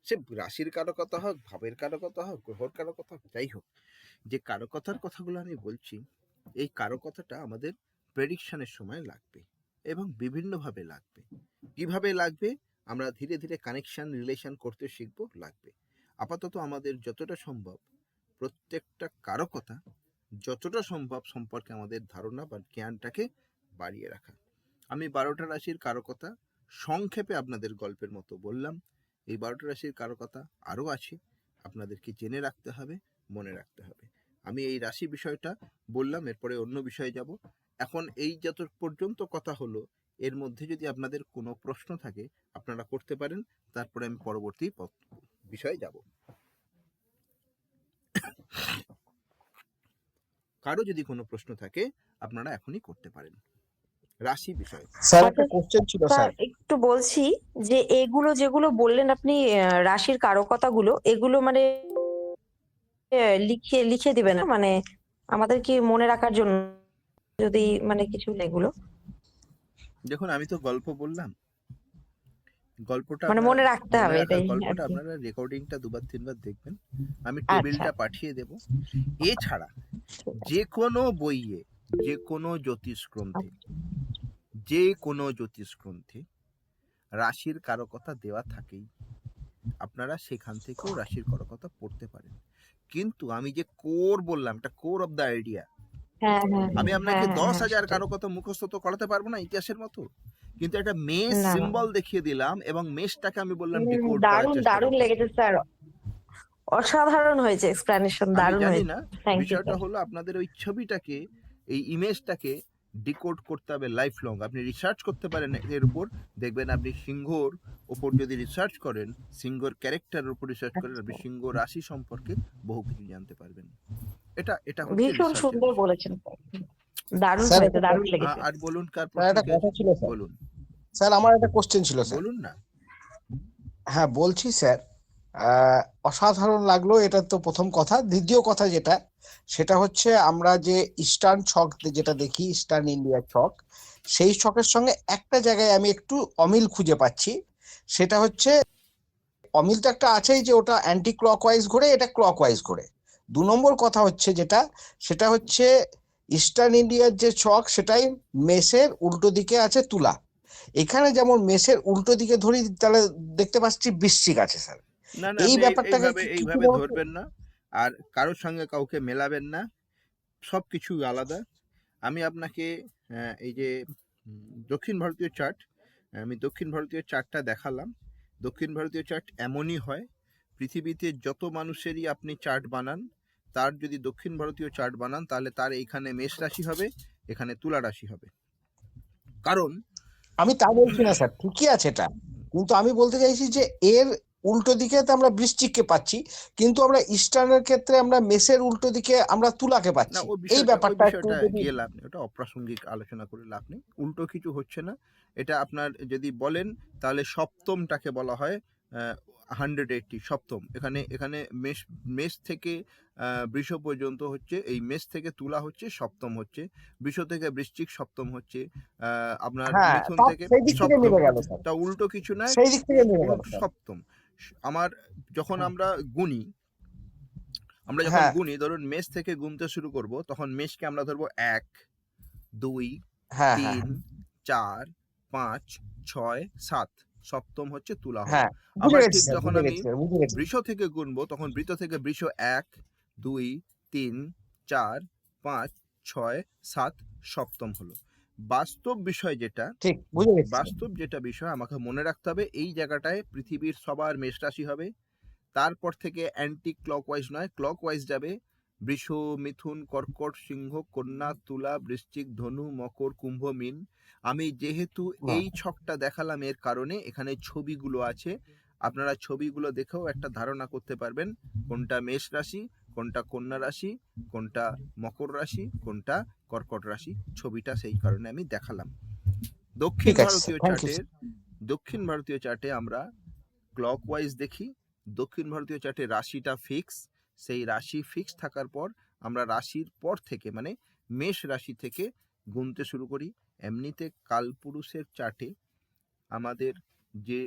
সে রাশির কারকতা হোক, ভাবের কারকতা হোক, গ্রহর কারকতা হোক, যাই হোক, যে কারকতার কথাগুলো আমি বলছি, এই কারকতাটা আমাদের প্রেডিকশনের সময় লাগবে এবং বিভিন্নভাবে লাগবে। কিভাবে লাগবে আমরা ধীরে ধীরে কানেকশন রিলেশন করতে শিখবো, লাগবে। আপাতত আমাদের যতটা সম্ভব প্রত্যেকটা কারকতা যতটা সম্ভব সম্পর্কে আমাদের ধারণা বা জ্ঞানটাকে বাড়িয়ে রাখা। আমি 12টা রাশির কারকতা সংক্ষেপে আপনাদের গল্পের মতো বললাম। এই 12টা রাশির কারকতা আরও আছে, আপনাদেরকে জেনে রাখতে হবে, মনে রাখতে হবে। আমি এই রাশি বিষয়টা বললাম, এরপরে অন্য বিষয়ে যাব। এখন এই যত পর্যন্ত কথা হলো, এর মধ্যে যদি আপনাদের কোনো প্রশ্ন থাকে আপনারা করতে পারেন, তারপরে আমি পরবর্তী বিষয়ে যাব। কারো যদি কোনো প্রশ্ন থাকে আপনারা এখনই করতে পারেন রাশি বিষয়ে। স্যার একটা কোশ্চেন ছিল স্যার স্যার। একটু বলছি যে এগুলো যেগুলো বললেন আপনি রাশির কারকতাগুলো, এগুলো মানে লিখে লিখে দিবেন না? মানে আমাদের কি মনে রাখার জন্য, যদি মানে কিছু এগুলো দেখুন, আমি তো গল্প বললাম, গল্পটা মানে আপনারা মনে রাখতে মনে হবে, রাখার এটাই আর গল্পটা কি। আপনারা রেকর্ডিংটা দুবার তিনবার দেখবেন, আমি আচ্ছা, টেবিলটা পাঠিয়ে দেব। এছাড়া ঠিক আছে। যে কোনো বইয়ে, যে কোনো জ্যোতিষ গ্রন্থে, যে কোনো জ্যোতিষ গ্রন্থে রাশির কারকতা দেওয়া থাকেই, আপনারা সেখান থেকেও রাশির কারকতা পড়তে পারেন। কিন্তু আমি যে কোর বললাম, এটা কোর অফ দ্য আইডিয়া, হ্যাঁ হ্যাঁ আমি আপনাকে হ্যাঁ 10,000 সেটাই। কারকতা মুখস্থ তো করাতে পারবো না ইতিহাসের মতো, কিন্তু একটা মেষ না না সিম্বল দেখিয়ে দিলাম এবং মেষটাকে আমি বললাম ডিকোড করার দারুণ চেষ্টা দারুণ করতে। লেগেছে স্যার, অসাধারণ হয়েছে, এক্সপ্লেনেশন আমি দারুণ জানি হয়েছে। না, থ্যাংক ইউ বিষয়টা স্যার। হলো আপনাদের ওই ছবিটাকে, এই ইমেজটাকে ডিকোড করতে হবে লাইফ লং। আপনি রিসার্চ করতে পারেন এর উপর, দেখবেন আপনি সিংহর ওপর যদি রিসার্চ করেন, সিংহর ক্যারেক্টারের উপর রিসার্চ করেন, আপনি সিংহ রাশি সম্পর্কে বহু কিছু জানতে পারবেন। এটা এটা হচ্ছে ভীষণ রিসার্চের সুন্দর বিষয়। বলেছেন, দারুণ স্যার হয়েছে, দারুণ লেগেছে। আর বলুন কার স্যার একটা প্রশ্ন কথা ছিল স্যার। বলুন স্যার আমার একটা কোশ্চেন ছিল স্যার। বলুন না। হ্যাঁ বলছি স্যার, অসাধারণ লাগলো, এটা তো প্রথম কথা। দ্বিতীয় কথা যেটা, সেটা হচ্ছে আমরা যে ইস্টার্ন ছক যেটা দেখি, ইস্টার্ন ইন্ডিয়ার ছক, সেই ছকের সঙ্গে একটা জায়গায় আমি একটু অমিল খুঁজে পাচ্ছি। সেটা হচ্ছে, অমিল তো একটা আছেই যে ওটা অ্যান্টি ক্লকওয়াইজ ঘোরে, এটা ক্লকওয়াইজ ঘোরে। 2 নম্বর কথা হচ্ছে যেটা, সেটা হচ্ছে ইস্টার্ন ইন্ডিয়ার যে ছক সেটাই মেষের উল্টো দিকে আছে তুলা। এখানে যেমন মেষের উল্টো দিকে ধরি, তাহলে দেখতে পাচ্ছি বৃশ্চিক আছে স্যার। না না, এই আপনি ব্যাপারটাকে এইভাবে কিছু এইভাবে বলতে- ধরবেন না, আর কারোর সঙ্গে কাউকে মেলাবেন না, সব কিছু আলাদা। আমি আপনাকে এই যে দক্ষিণ ভারতীয় চার্ট, আমি দক্ষিণ ভারতীয় চার্টটা দেখালাম। দক্ষিণ ভারতীয় চার্ট এমনই হয়, পৃথিবীতে যত মানুষেরই আপনি চার্ট বানান, তার যদি দক্ষিণ ভারতীয় চার্ট বানান, তাহলে তার এইখানে মেষ রাশি হবে, এখানে তুলা রাশি হবে। কারণ আমি তা বলছি না স্যার, ঠিকই আছে এটা, কিন্তু আমি বলতে চাইছি যে এর উল্টো দিকে তো আমরা বৃশ্চিককে পাচ্ছি, কিন্তু আমরা ইস্টার্নের ক্ষেত্রে আমরা মেষের উল্টো দিকে আমরা তুলাকে না, পাচ্ছি। ওই এই বিষয়টা ব্যাপারটা একটু যদি গিয়ে লাভ নেই, ওটা অপ্রাসঙ্গিক আলোচনা করে লাভ নেই। উল্টো কিছু হচ্ছে না। এটা আপনার যদি বলেন, তাহলে সপ্তমটাকে বলা হয় 180 সপ্তম। এখানে এখানে মেষ মেষ থেকে বৃষ পর্যন্ত হচ্ছে, এই মেষ থেকে তুলা হচ্ছে সপ্তম হচ্ছে, বৃষ থেকে বৃশ্চিক সপ্তম হচ্ছে, আপনার হ্যাঁ, মিথুন তা থেকে সেই দিক থেকে সপ্তম। মিলে গেল স্যার, তা উল্টো কিছু নয়, সেই দিক থেকে মিলে গেল স্যার। সপ্তম। আমার যখন হ্যাঁ আমরা গুনি, আমরা যখন হ্যাঁ গুনি, ধরুন মেষ থেকে গুনতে শুরু করব, তখন মেষকে আমরা ধরবো 1, 2, হ্যাঁ হ্যাঁ 3, 4, 5, 6, 7, সপ্তম হচ্ছে তুলা হলো। হ্যাঁ, বুঝে আবার গেছি ঠিক স্যার, যখন বুঝে আমি গেছি স্যার, বুঝে গেছি। বৃষ থেকে গুনবো, তখন বৃষ থেকে বৃষ 1, 2, 3, 4, 5, 6, 7, সপ্তম হলো। বাস্তব বিষয় যেটা, ঠিক বুঝে গেছি স্যার। বাস্তব যেটা বিষয় আমাকে মনে রাখতে হবে, এই জায়গাটায় পৃথিবীর সবার মেষ রাশি হবে, তারপর থেকে অ্যান্টি ক্লকওয়াইজ নয়, ক্লকওয়াইজ যাবে। বৃষ, মিথুন, কর্কট, সিংহ, কন্যা, তুলা, বৃশ্চিক, ধনু, মকর, কুম্ভ, মীন। আমি যেহেতু এই ছকটা দেখালাম, এর কারণে এখানে ছবিগুলো আছে, আপনারা ছবিগুলো দেখেও একটা ধারণা করতে পারবেন কোনটা মেষ রাশি, কোনটা কন্যা রাশি, কোনটা মকর রাশি, কোনটা কর্কট রাশি। ছবিটা সেই কারণে আমি দেখালাম। দক্ষিণ ঠিক আছে স্যার, ভারতীয় থ্যাংক ইউ চার্টের, দক্ষিণ ভারতীয় চার্টে আমরা ক্লকওয়াইজ দেখি। দক্ষিণ ভারতীয় চার্টে রাশিটা ফিক্স, সেই রাশি ফিক্স থাকার পর আমরা রাশির পর থেকে, মানে মেষ রাশি থেকে গুনতে শুরু করি। এমনিতে কালপুরুষের চার্টে আমাদের যে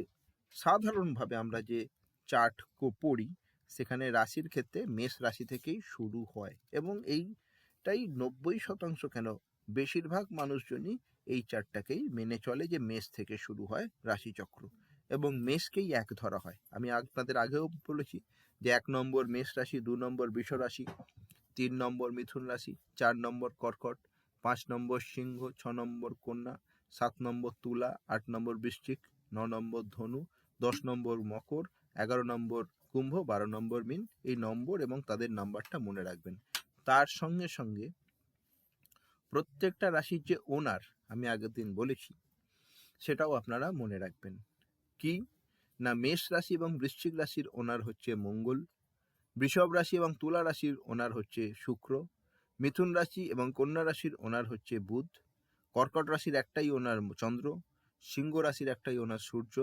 সাধারণভাবে আমরা যে চার্ট পড়ি, সেখানে রাশির ক্ষেত্রে মেষ রাশি থেকেই শুরু হয়, এবং এইটাই 90% কেন, বেশিরভাগ মানুষজনই এই চার্টটাকেই মেনে চলে যে মেষ থেকে শুরু হয় রাশিচক্র, এবং মেষকেই এক ধরা হয়। আমি আপনাদের আগেও বলেছি যে 1 নম্বর মেষ রাশি, 2 নম্বর বৃষ রাশি, 3 নম্বর মিথুন রাশি, 4 নম্বর কর্কট, 5 নম্বর সিংহ, 6 নম্বর কন্যা, 7 নম্বর তুলা, 8 নম্বর বৃশ্চিক, 9 নম্বর ধনু, 10 নম্বর মকর, 11 নম্বর কুম্ভ, 12 নম্বর মীন। এই নম্বর এবং তাদের নাম্বারটা মনে রাখবেন। তার সঙ্গে সঙ্গে প্রত্যেকটা রাশির যে ওনার, আমি আগের দিন বলেছি, সেটাও আপনারা মনে রাখবেন। কি না, মেষ রাশি এবং বৃশ্চিক রাশির ওনার হচ্ছে মঙ্গল, বৃষভ রাশি এবং তুলা রাশির ওনার হচ্ছে শুক্র, মিথুন রাশি এবং কন্যা রাশির ওনার হচ্ছে বুধ, কর্কট রাশির একটাই ওনার চন্দ্র, সিংহ রাশির একটাই ওনার সূর্য,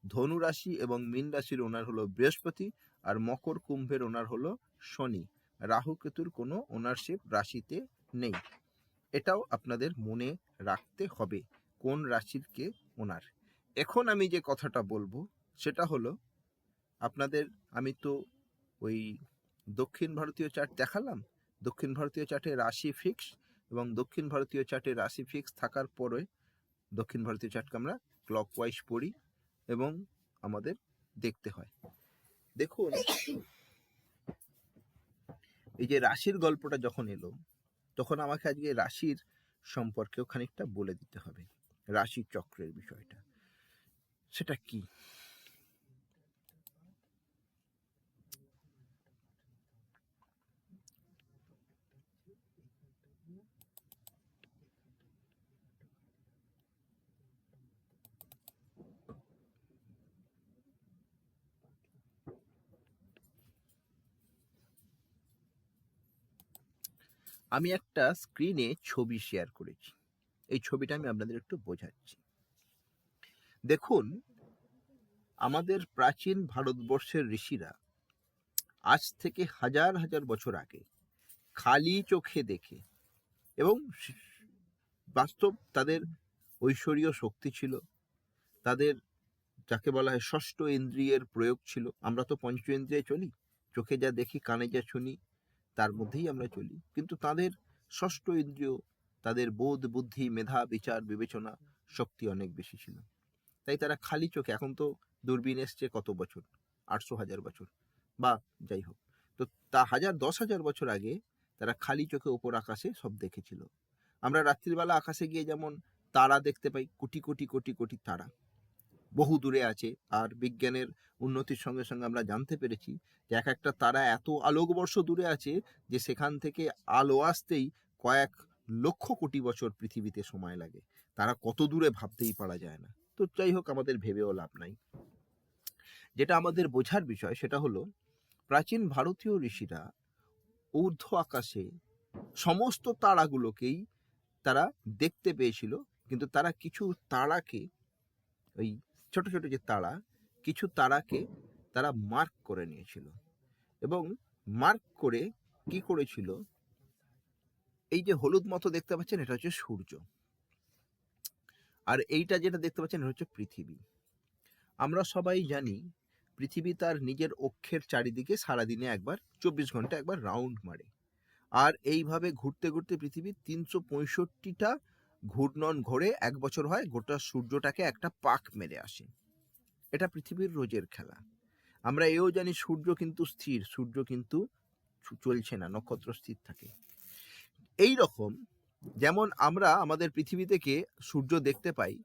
ধনু রাশি এবং মীন রাশির ওনার হলো বৃহস্পতি, আর মকর কুম্ভের ওনার হলো শনি। রাহু কেতুর কোনো ওনারশিপ রাশিতে নেই। এটাও আপনাদের মনে রাখতে হবে কোন রাশির কে ওনার। এখন আমি যে কথাটা বলবো সেটা হলো, আপনাদের আমি তো ওই দক্ষিণ ভারতীয় চার্ট দেখালাম, দক্ষিণ ভারতীয় চার্টে রাশি ফিক্স, এবং দক্ষিণ ভারতীয় চার্টে রাশি ফিক্স থাকার পরে দক্ষিণ ভারতীয় চার্টকে আমরা ক্লকওয়াইজ পড়ি এবং আমাদের দেখতে হয়। দেখুন, এই যে রাশির গল্পটা যখন এলো, তখন আমাকে আজকে রাশির সম্পর্কেও খানিকটা বলে দিতে হবে। রাশি চক্রের বিষয়টা সেটা কি? আমি একটা স্ক্রিনে ছবি শেয়ার করেছি, এই ছবিটা আমি আপনাদের একটু বোঝাচ্ছি। দেখুন, আমাদের প্রাচীন ভারতবর্ষের ঋষিরা আজ থেকে হাজার হাজার বছর আগে খালি চোখে দেখে, এবং বাস্তব তাদের ঐশ্বরীয় শক্তি ছিল, তাদের যাকে বলা হয় ষষ্ঠ ইন্দ্রিয়ের প্রয়োগ ছিল। আমরা তো পঞ্চ ইন্দ্রিয়ে চলি, চোখে যা দেখি, কানে যা শুনি, তার মধ্যেই আমরা চলি। কিন্তু তাদের ষষ্ঠ ইন্দ্রিয়, তাদের বোধ, বুদ্ধি, মেধা, বিচার, বিবেচনা শক্তি অনেক বেশি ছিল। তাই তারা খালি চোখে, এখন তো দূরবীন এসছে কত বছর, 800,000 বছর বা যাই হোক, তো তা 10,000 বছর আগে তারা খালি চোখে ওপর আকাশে সব দেখেছিল। আমরা রাত্রিবেলা আকাশে গিয়ে যেমন তারা দেখতে পাই, কোটি কোটি কোটি কোটি তারা বহু দূরে আছে, আর বিজ্ঞানের উন্নতির সঙ্গে সঙ্গে আমরা জানতে পেরেছি যে এক একটা তারা এত আলোকবর্ষ দূরে আছে যে সেখান থেকে আলো আসতেই কয়েক লক্ষ কোটি বছর পৃথিবীতে সময় লাগে। তারা কত দূরে ভাবতেই পারা যায় না। তো যাই হোক, আমাদের ভেবেও লাভ নাই। যেটা আমাদের বোঝার বিষয় সেটা হলো, প্রাচীন ভারতীয় ঋষিরা ঊর্ধ্ব আকাশে সমস্ত তারাগুলোকেই তারা দেখতে পেয়েছিল, কিন্তু তারা কিছু তারাকে, ওই ছোট ছোট যে তারা, কিছু তারাকে তারা মার্ক করে নিয়েছিল, এবং মার্ক করে কি করেছিল, এই যে হলুদ মতো দেখতে পাচ্ছেন এটা হচ্ছে সূর্য, আর এইটা যেটা দেখতে পাচ্ছেন এটা হচ্ছে পৃথিবী। আমরা সবাই জানি পৃথিবী তার নিজের অক্ষের চারিদিকে সারাদিনে একবার 24 ঘন্টা একবার রাউন্ড মারে, আর এইভাবে ঘুরতে ঘুরতে পৃথিবী 365টা ঘূর্ণন ঘোরে এক বছর হয়, গোটা সূর্যটাকে একটা পাক মেরে আসে। এটা পৃথিবীর রোজের খেলা। আমরা এও জানি সূর্য কিন্তু স্থির, সূর্য কিন্তু চলছে না, নক্ষত্র স্থির থাকে। এই রকম যেমন আমরা আমাদের পৃথিবী থেকে সূর্য দেখতে পাই,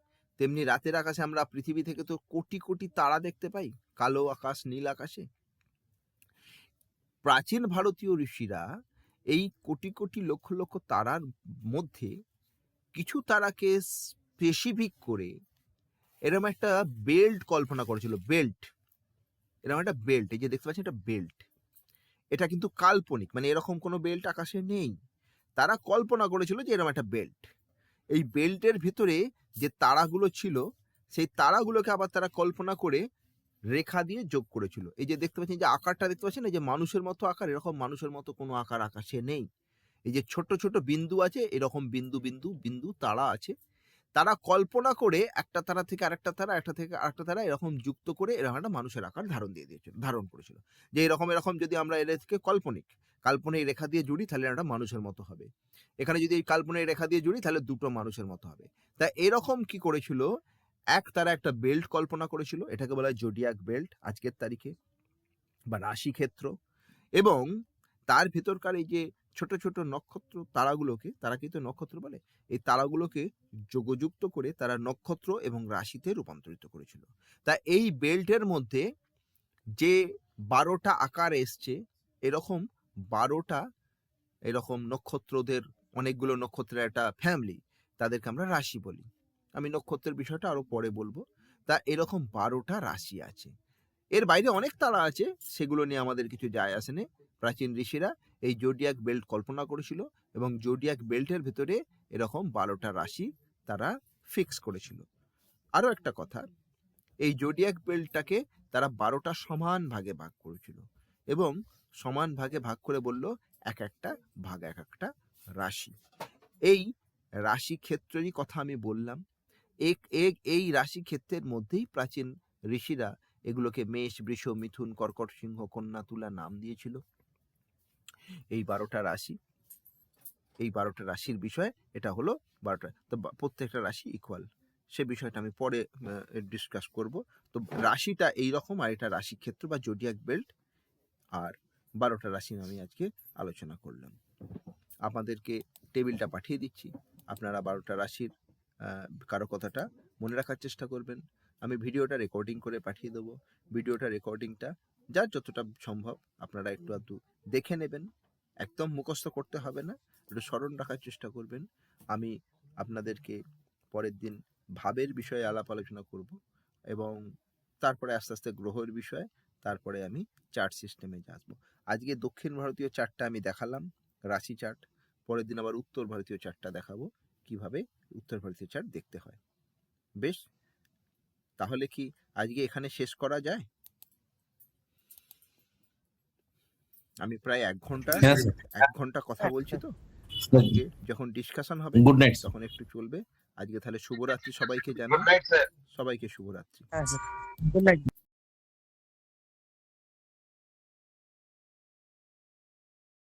তেমনি রাতের আকাশে আমরা পৃথিবী থেকে তো কোটি কোটি তারা দেখতে পাই, কালো আকাশ, নীল আকাশে। প্রাচীন ভারতীয় ঋষিরা এই কোটি কোটি লক্ষ লক্ষ তারার মধ্যে কিছু তারাকে স্পেসিফিক করে এরকম একটা বেল্ট কল্পনা করেছিল। বেল্ট, এরকম একটা বেল্ট, এই যে দেখতে পাচ্ছেন এটা বেল্ট, এটা কিন্তু কাল্পনিক, মানে এরকম কোনো বেল্ট আকাশে নেই। তারা কল্পনা করেছিল যে এরকম একটা বেল্ট, এই বেল্টের ভিতরে যে তারাগুলো ছিল সেই তারাগুলোকে আবার তারা কল্পনা করে রেখা দিয়ে যোগ করেছিল। এই যে দেখতে পাচ্ছেন যে আকারটা দেখতে পাচ্ছেন, এই যে মানুষের মতো আকার, এরকম মানুষের মতো কোনো আকার আকাশে নেই। এই যে ছোট ছোট বিন্দু আছে, এরকম বিন্দু বিন্দু বিন্দু তারা আছে, তারা কল্পনা করে একটা তারা থেকে আরেকটা তারা, একটা থেকে আরেকটা তারা এরকম যুক্ত করে এরকম একটা মানুষের আকার ধারণ করেছিল। যে এরকম এরকম যদি আমরা এদেরকে কাল্পনিক রেখা দিয়ে জুড়ি তাহলে একটা মানুষের মতো হবে, এখানে যদি এই কাল্পনিক রেখা দিয়ে জুড়ি তাহলে দুটো মানুষের মতো হবে। তা এরকম কি করেছিল, তারা একটা বেল্ট কল্পনা করেছিল, এটাকে বলা হয় জোডিয়াক বেল্ট আজকের তারিখে, বা রাশি ক্ষেত্র। এবং তার ভেতরকার এই যে ছোট ছোট নক্ষত্র তারাগুলোকে, তারা কিন্তু নক্ষত্র বলে, এই তারাগুলোকে যোগযুক্ত করে তারা নক্ষত্র এবং রাশিতে রূপান্তরিত করেছিল। তা এই বেল্টের মধ্যে যে 12টা আকার এসছে, এরকম 12টা এরকম নক্ষত্রদের, অনেকগুলো নক্ষত্রের একটা ফ্যামিলি, তাদেরকে আমরা রাশি বলি। আমি নক্ষত্রের বিষয়টা আরো পরে বলবো। তা এরকম 12টা রাশি আছে, এর বাইরে অনেক তারা আছে, সেগুলো নিয়ে আমাদের কিছু যায় আসে না। প্রাচীন ঋষিরা এই জোডিয়াক বেল্ট কল্পনা করেছিল, এবং জোডিয়াক বেল্টের ভেতরে এরকম 12টা রাশি তারা ফিক্স করেছিল। আরো একটা কথা, এই জোডিয়াক বেল্টটাকে তারা 12টা সমান ভাগে ভাগ করেছিল, এবং সমান ভাগে ভাগ করে বলল এক একটা ভাগ এক একটা রাশি। এই রাশি ক্ষেত্রেরই কথা আমি বললাম। এই রাশি ক্ষেত্রের মধ্যেই প্রাচীন ঋষিরা এগুলোকে মেষ, বৃষ, মিথুন, কর্কট, সিংহ, কন্যা, তুলা নাম দিয়েছিল। এই 12টা রাশি, এই 12টা রাশির বিষয় এটা হলো 12টা, তো প্রত্যেকটা রাশি ইকুয়াল, সে বিষয়টা আমি পরে ডিসকাস করব। তো রাশিটা এইরকম, আর এটা রাশি ক্ষেত্র বা জোডিয়াক বেল্ট, আর 12টা রাশি আমি আজকে আলোচনা করলাম। আপনাদেরকে টেবিলটা পাঠিয়ে দিচ্ছি, আপনারা 12টা রাশির কারো কথাটা মনে রাখার চেষ্টা করবেন। আমি ভিডিওটা রেকর্ডিং করে পাঠিয়ে দেবো, ভিডিওটা রেকর্ডিংটা যার যতটা সম্ভব আপনারা একটু আধটু দেখে নেবেন, একদম মুখস্থ করতে হবে না, একটু স্মরণ রাখার চেষ্টা করবেন। আমি আপনাদেরকে পরের দিন ভাবের বিষয়ে আলাপ আলোচনা করব, এবং তারপরে আস্তে আস্তে গ্রহের বিষয়ে, তারপরে আমি চার্ট সিস্টেমে আসবো। আজকে দক্ষিণ ভারতীয় চার্টটা আমি দেখালাম, রাশি চার্ট। পরের দিন আবার উত্তর ভারতীয় চার্টটা দেখাবো, কিভাবে উত্তর ভারতীয় চার্ট দেখতে হয়। বেশ, তাহলে কি আজকে এখানে শেষ করা যায়? আমি প্রায় 1 ঘন্টা কথা বলছি, তো আজকে যখন ডিসকাশন হবে গুড নাইট। তখন একটু চলবে। আজকে তাহলে শুভরাত্রি সবাইকে জানাই, সবাইকে শুভরাত্রি। হ্যাঁ স্যার, গুড নাইট।